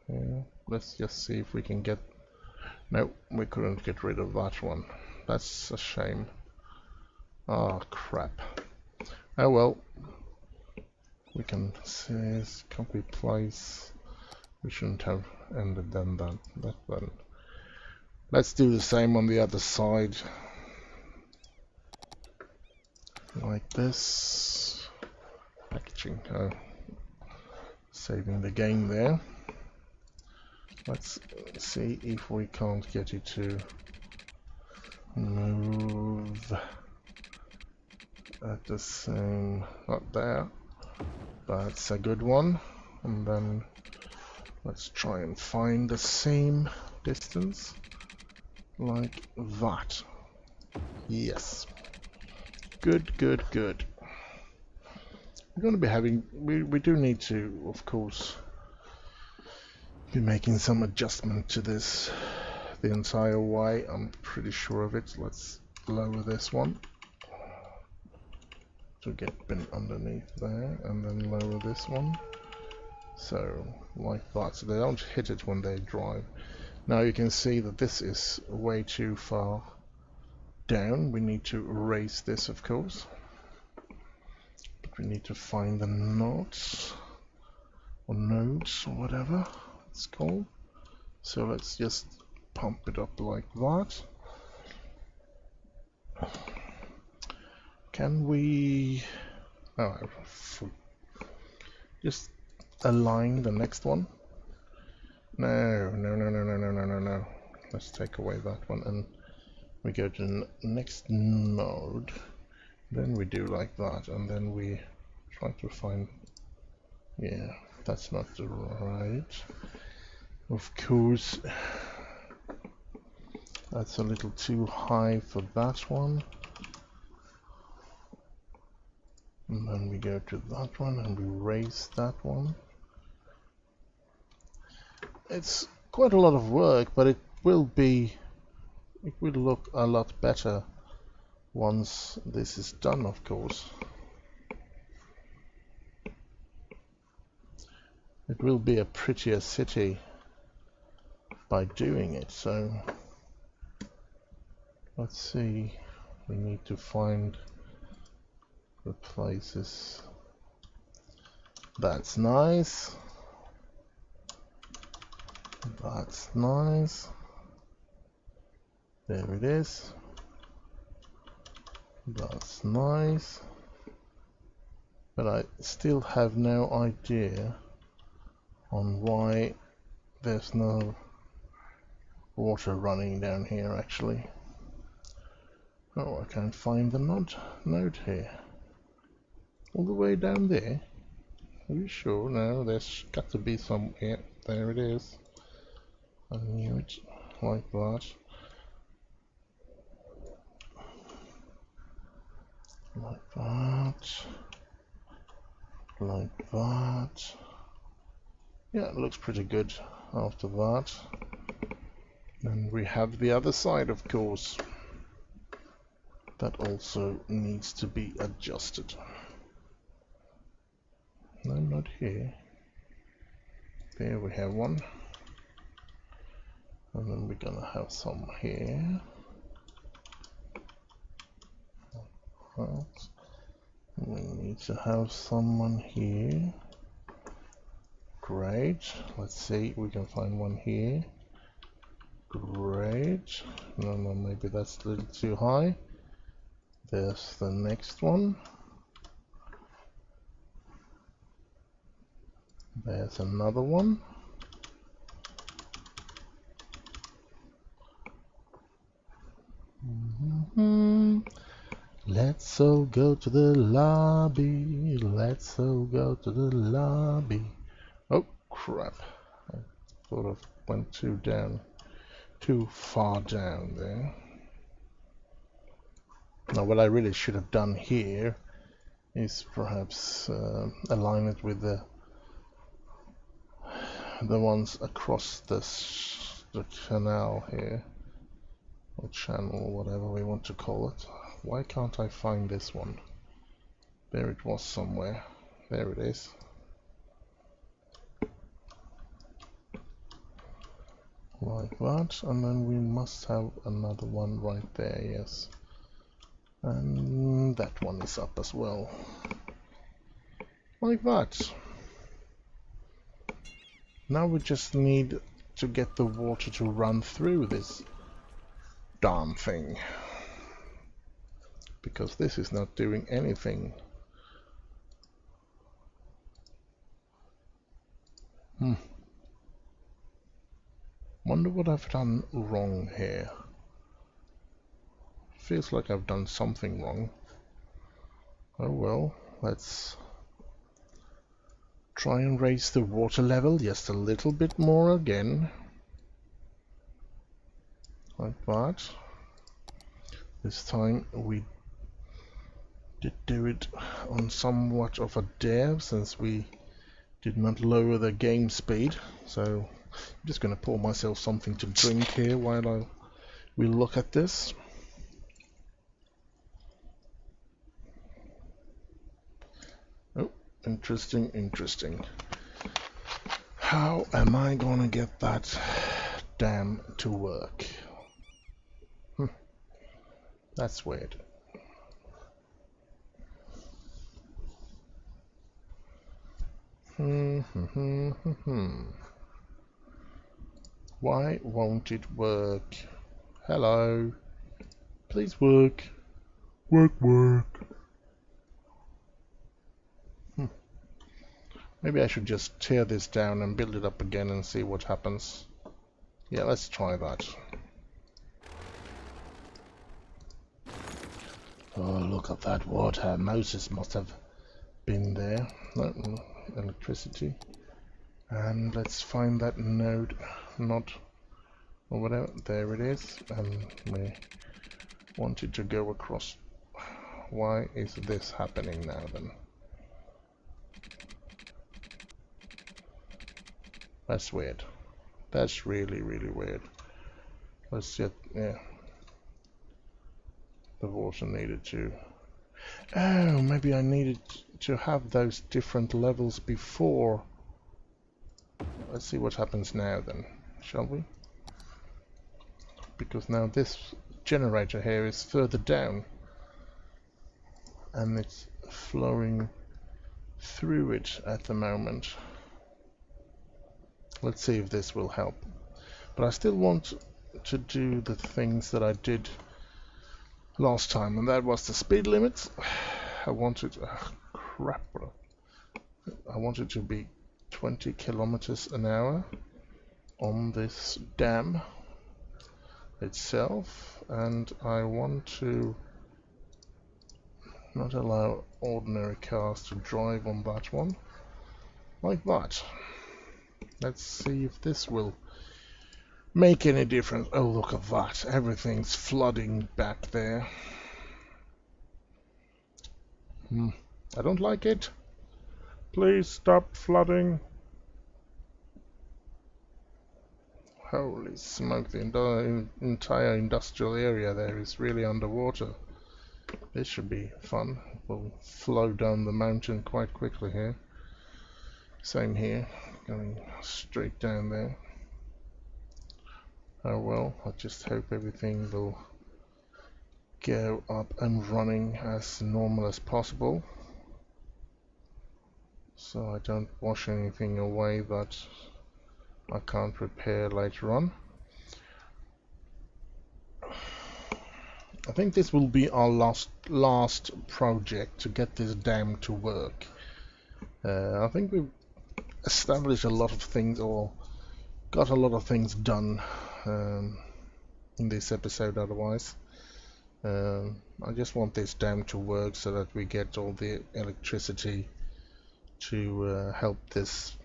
Yeah, let's just see if we can get. No, we couldn't get rid of that one. That's a shame. Ah, crap. Oh well. We can see, copy place. We shouldn't have ended then that then. Let's do the same on the other side. Like this. Packaging. Saving the game there. Let's see if we can't get it to move at the same, not there, that's a good one. And then let's try and find the same distance like that. Yes. Good, good, good. We're going to be having, we do need to, of course, be making some adjustment to this the entire way. I'm pretty sure of it. Let's lower this one to get bin underneath there, and then lower this one. So, like that, so they don't hit it when they drive. Now you can see that this is way too far down. We need to raise this, of course. But we need to find the knots, or nodes, or whatever it's called. So let's just pump it up like that. Can we... oh, just align the next one? No. Let's take away that one and we go to the next node. Then we do like that, and then we try to find... yeah, that's not the right. Of course, that's a little too high for that one. And then we go to that one and we raise that one. It's quite a lot of work, but it will look a lot better once this is done, of course. It will be a prettier city by doing it, so let's see. We need to find the places. That's nice. That's nice. There it is. That's nice. But I still have no idea on why there's no water running down here actually. Oh, I can't find the node here. All the way down there? Are you sure? No, there's got to be some... yeah, there it is. I knew it. Like that. Like that. Like that. Yeah, it looks pretty good after that. Then we have the other side, of course. That also needs to be adjusted. No, not here. There we have one. And then we're gonna have some here. We need to have someone here. Great. Let's see if we can find one here. Great. No, maybe that's a little too high. There's the next one. There's another one. Let's all go to the lobby. Let's all go to the lobby. Oh crap. I sort of went too far down there. Now what I really should have done here is perhaps align it with the ones across the canal here, or channel, whatever we want to call it. Why can't I find this one? There it was somewhere. There it is. Like that, and then we must have another one right there, yes. And that one is up as well. Like that. Now we just need to get the water to run through this darn thing. Because this is not doing anything. Wonder what I've done wrong here. Feels like I've done something wrong. Oh well, let's try and raise the water level just a little bit more again. Like that. This time we did do it on somewhat of a dare, since we did not lower the game speed. So I'm just going to pour myself something to drink here while we look at this. Oh, interesting, interesting. How am I going to get that dam to work? That's weird. Why won't it work? Hello. Please work. Work. Maybe I should just tear this down and build it up again and see what happens. Yeah, let's try that. Oh, look at that water. Moses must have been there. No, electricity. And let's find that node, not, or whatever. There it is. And we want it to go across. Why is this happening now then? That's weird. That's really, really weird. Let's get, yeah. The water needed to... Oh, maybe I needed to have those different levels before. Let's see what happens now then, shall we? Because now this generator here is further down. And it's flowing through it at the moment. Let's see if this will help. But I still want to do the things that I did last time, and that was the speed limits. I wanted, crap, I wanted to be 20 kilometers an hour on this dam itself, and I want to not allow ordinary cars to drive on that one, like that. Let's see if this will make any difference. Oh, look at that. Everything's flooding back there. I don't like it. Please stop flooding. Holy smoke, the entire industrial area there is really underwater. This should be fun. We'll flow down the mountain quite quickly here. Same here, going straight down there. Oh well, I just hope everything will go up and running as normal as possible, so I don't wash anything away that I can't repair later on. I think this will be our last project to get this dam to work. I think we've established a lot of things, or got a lot of things done in this episode otherwise. I just want this dam to work so that we get all the electricity to help this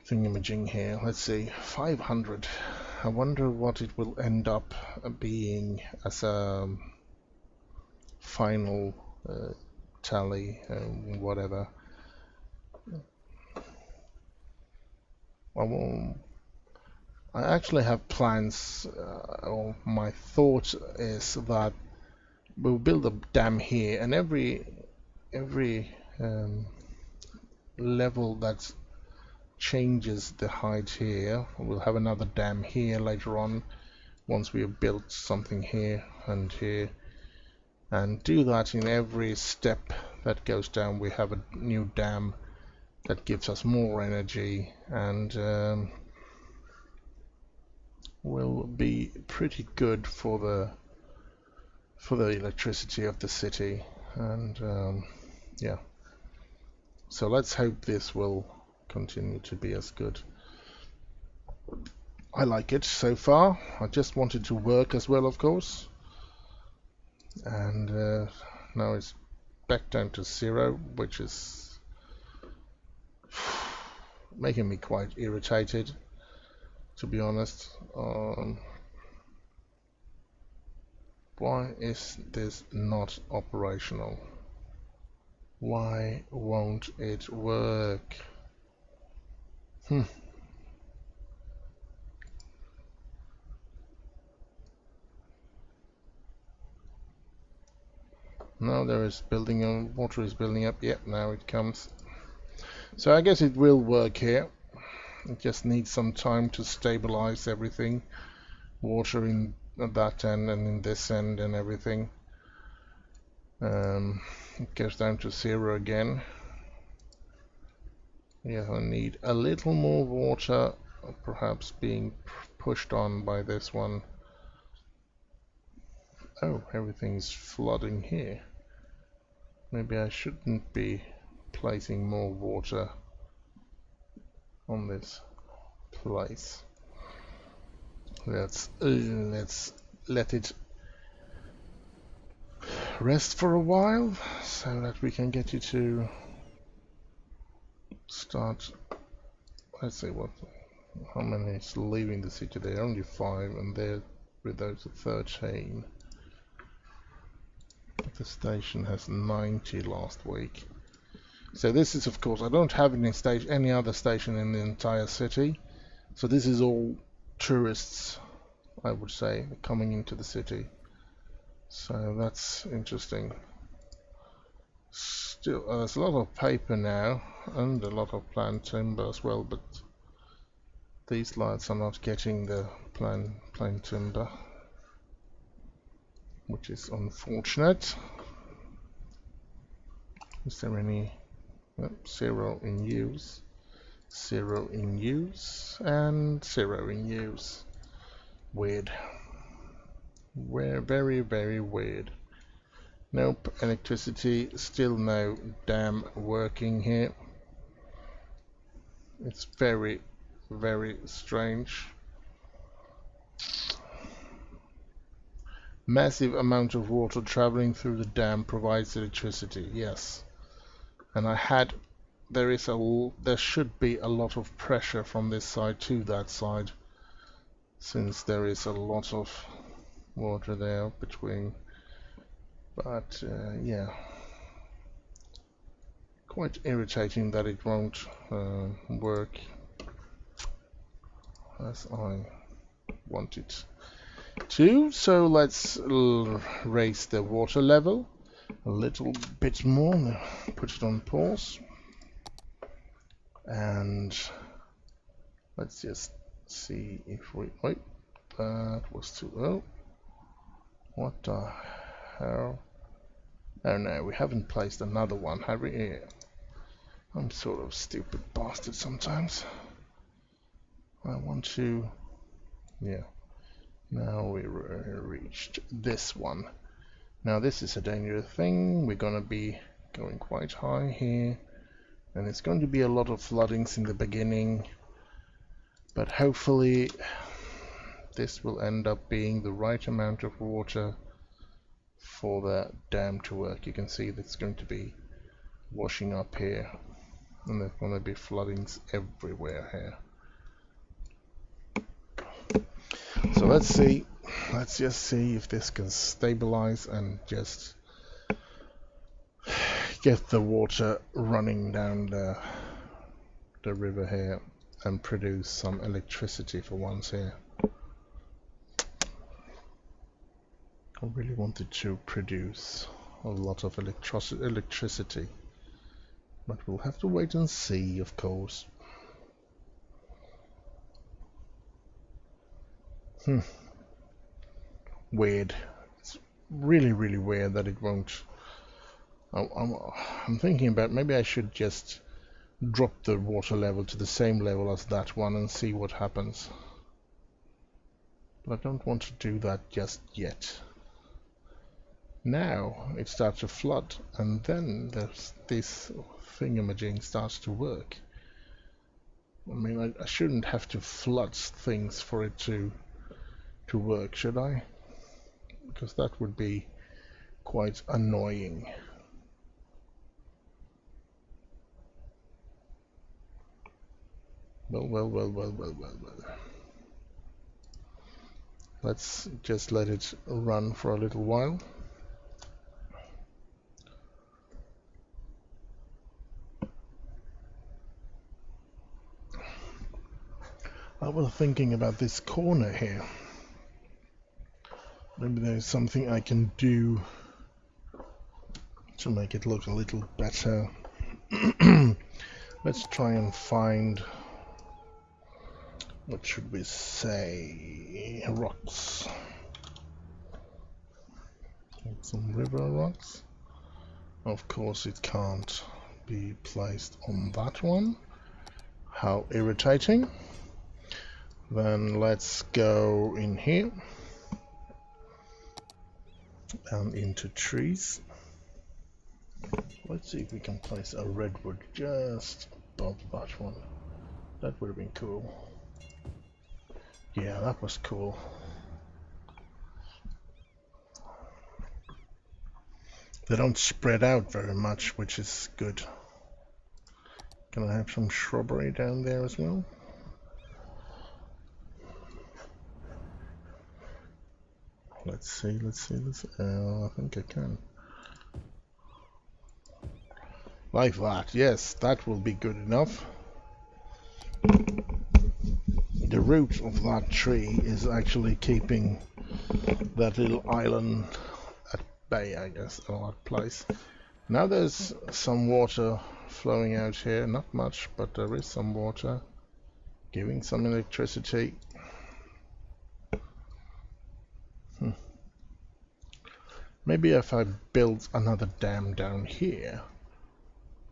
thingamajig here. Let's see, 500. I wonder what it will end up being as a final tally, whatever. I actually have plans, or my thought is that we'll build a dam here, and every level that changes the height here, we'll have another dam here later on, once we have built something here and here, and do that in every step that goes down. We have a new dam that gives us more energy, and will be pretty good for the electricity of the city. And yeah, so let's hope this will continue to be as good. I like it so far. I just want it to work as well, of course, and now it's back down to 0, which is making me quite irritated, to be honest. Why is this not operational? Why won't it work? Now there is building up, water is building up. Yep, now it comes. So I guess it will work here. It just needs some time to stabilize everything. Water in at that end and in this end and everything. It goes down to 0 again. Yeah, I need a little more water, perhaps being pushed on by this one. Oh, everything's flooding here. Maybe I shouldn't be placing more water on this place. Let's let it rest for a while so that we can get you to start. Let's see how many is leaving the city. There are only 5, and they're with those 13. The station has 90 last week. So this is, of course, I don't have any other station in the entire city. So this is all tourists, I would say, coming into the city. So that's interesting. Still, there's a lot of paper now and a lot of plant timber as well, but these lights are not getting the plain timber, which is unfortunate. Is there any? 0 in use, 0 in use, and 0 in use. Weird. Very, very weird. Nope, electricity, still no dam working here. It's very, very strange. Massive amount of water traveling through the dam provides electricity, yes. And there should be a lot of pressure from this side to that side, since there is a lot of water there between. But yeah, quite irritating that it won't work as I want it to. So let's raise the water level a little bit more. Put it on pause, and let's just see if we wait. That was too low. What the hell? Oh no, we haven't placed another one, have we? Yeah. I'm sort of stupid bastard sometimes. I want to. Yeah. Now we reached this one. Now this is a dangerous thing. We're gonna be going quite high here, and it's going to be a lot of floodings in the beginning, but hopefully this will end up being the right amount of water for the dam to work. You can see that's going to be washing up here, and there's going to be floodings everywhere here. So let's just see if this can stabilize and just get the water running down the river here and produce some electricity for once here. I really wanted to produce a lot of electricity, but we'll have to wait and see, of course. Weird. It's really, really weird that it won't. I'm thinking about maybe I should just drop the water level to the same level as that one and see what happens. But I don't want to do that just yet. Now it starts to flood, and then this thingamajig starts to work. I mean, I shouldn't have to flood things for it to work, should I? Because that would be quite annoying. Well. Let's just let it run for a little while. I was thinking about this corner here. Maybe there's something I can do to make it look a little better. Let's try and find, what should we say, rocks. Some river rocks. Of course it can't be placed on that one. How irritating. Then let's go in here and into trees. Let's see if we can place a redwood just above that one. That would have been cool. Yeah, that was cool. They don't spread out very much, which is good. Can I have some shrubbery down there as well? Let's see. I think I can. Like that, yes, that will be good enough. The root of that tree is actually keeping that little island at bay, I guess, or that place. Now there's some water flowing out here, not much, but there is some water giving some electricity. Maybe if I build another dam down here,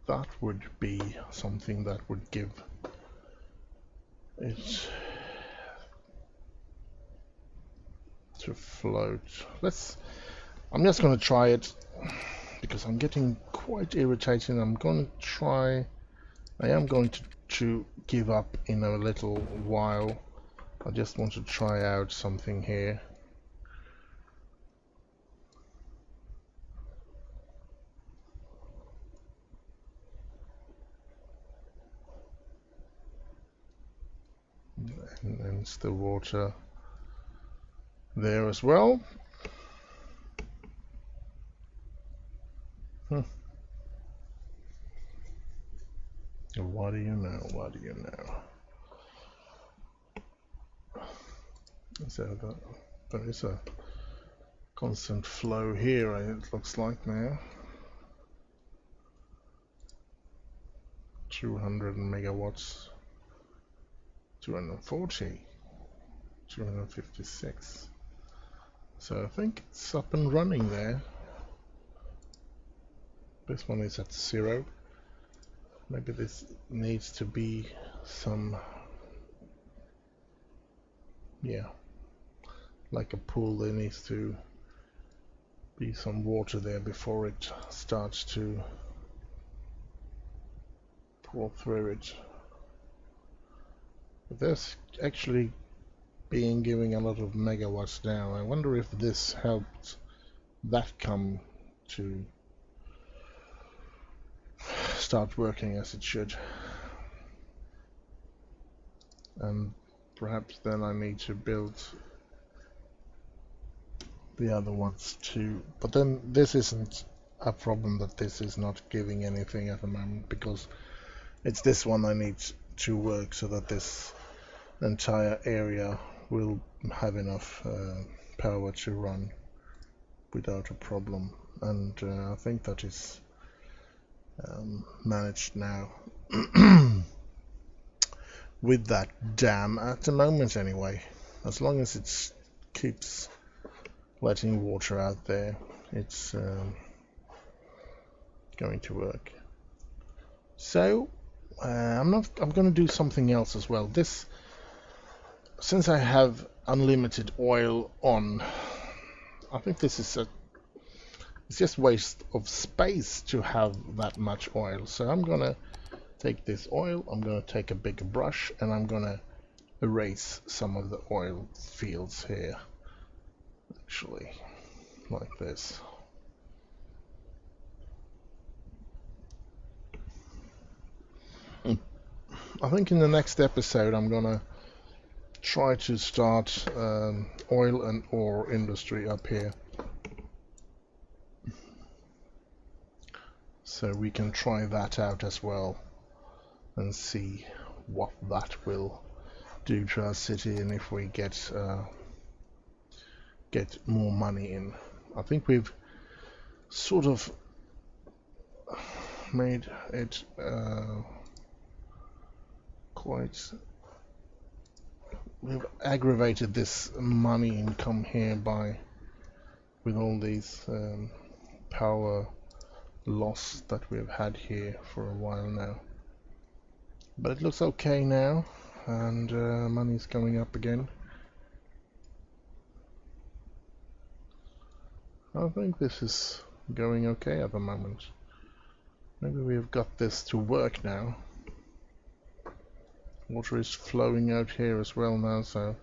that would be something that would give it to float. I'm just going to try it because I'm getting quite irritated. I am going to give up in a little while. I just want to try out something here. And it's the water there as well. What do you know? So there is a constant flow here, it looks like now. 200 megawatts. 240, 256. So I think it's up and running there. This one is at 0. Maybe this needs to be some, yeah, like a pool. There needs to be some water there before it starts to pour through it. But there's actually being giving a lot of megawatts now. I wonder if this helped that come to start working as it should. And perhaps then I need to build the other ones too. But then this isn't a problem, that this is not giving anything at the moment, because it's this one I need to work so that this entire area will have enough power to run without a problem. And I think that is managed now with that dam at the moment anyway. As long as it keeps letting water out there, it's going to work. So I'm going to do something else as well. Since I have unlimited oil on, I think this is it's just waste of space to have that much oil. So I'm gonna take this oil, I'm gonna take a bigger brush, and I'm gonna erase some of the oil fields here, actually, like this. I think in the next episode I'm gonna try to start oil and ore industry up here, so we can try that out as well and see what that will do to our city and if we get more money in. I think we've sort of made it we've aggravated this money income here with all these power loss that we've had here for a while now. But it looks okay now, and money's coming up again. I think this is going okay at the moment. Maybe we've got this to work now. Water is flowing out here as well now, so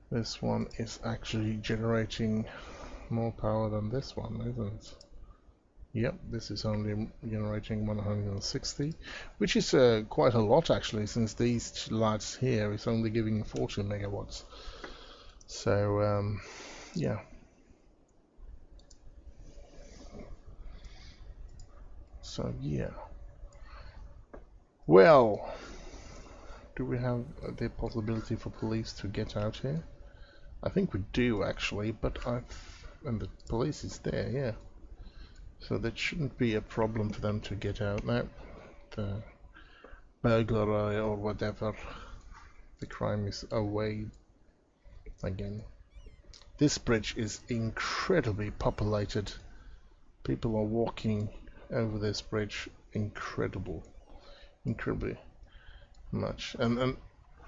this one is actually generating more power than this one, isn't it? Yep, this is only generating 160, which is quite a lot actually, since these lights here is only giving 40 megawatts. So yeah. So yeah. Well, do we have the possibility for police to get out here? I think we do actually, but and the police is there, yeah. So that shouldn't be a problem for them to get out now. The burglary or whatever, the crime is away again. This bridge is incredibly populated. People are walking over this bridge incredibly much. And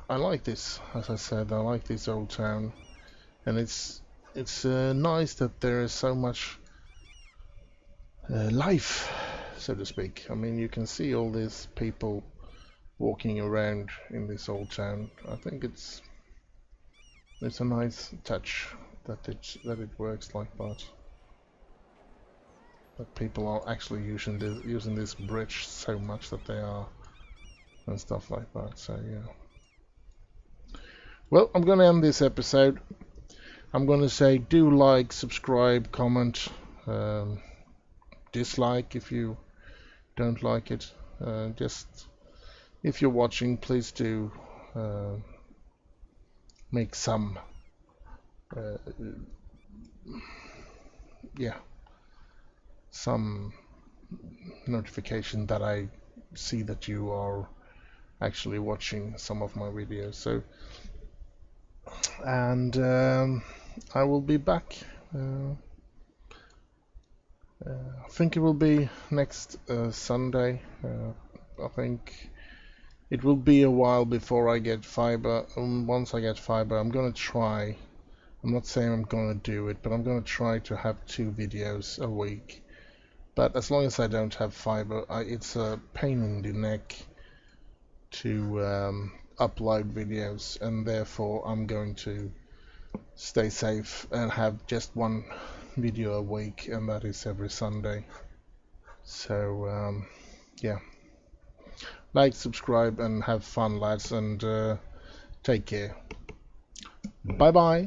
I like this, as I said, I like this old town, and it's nice that there is so much life, so to speak. I mean, you can see all these people walking around in this old town. I think it's a nice touch that it works like that. That people are actually using this bridge so much that they are, and stuff like that. So yeah. Well, I'm gonna end this episode. I'm gonna say do like, subscribe, comment, dislike if you don't like it. Just if you're watching, please do make some some notification that I see that you are actually watching some of my videos. So, and I will be back. I think it will be next Sunday. I think it will be a while before I get fiber. Once I get fiber, I'm gonna try. I'm not saying I'm gonna do it, but I'm gonna try to have 2 videos a week. But as long as I don't have fiber, it's a pain in the neck to upload videos, and therefore I'm going to stay safe and have just 1 video a week, and that is every Sunday. So yeah, like, subscribe, and have fun, lads, and take care. Bye bye.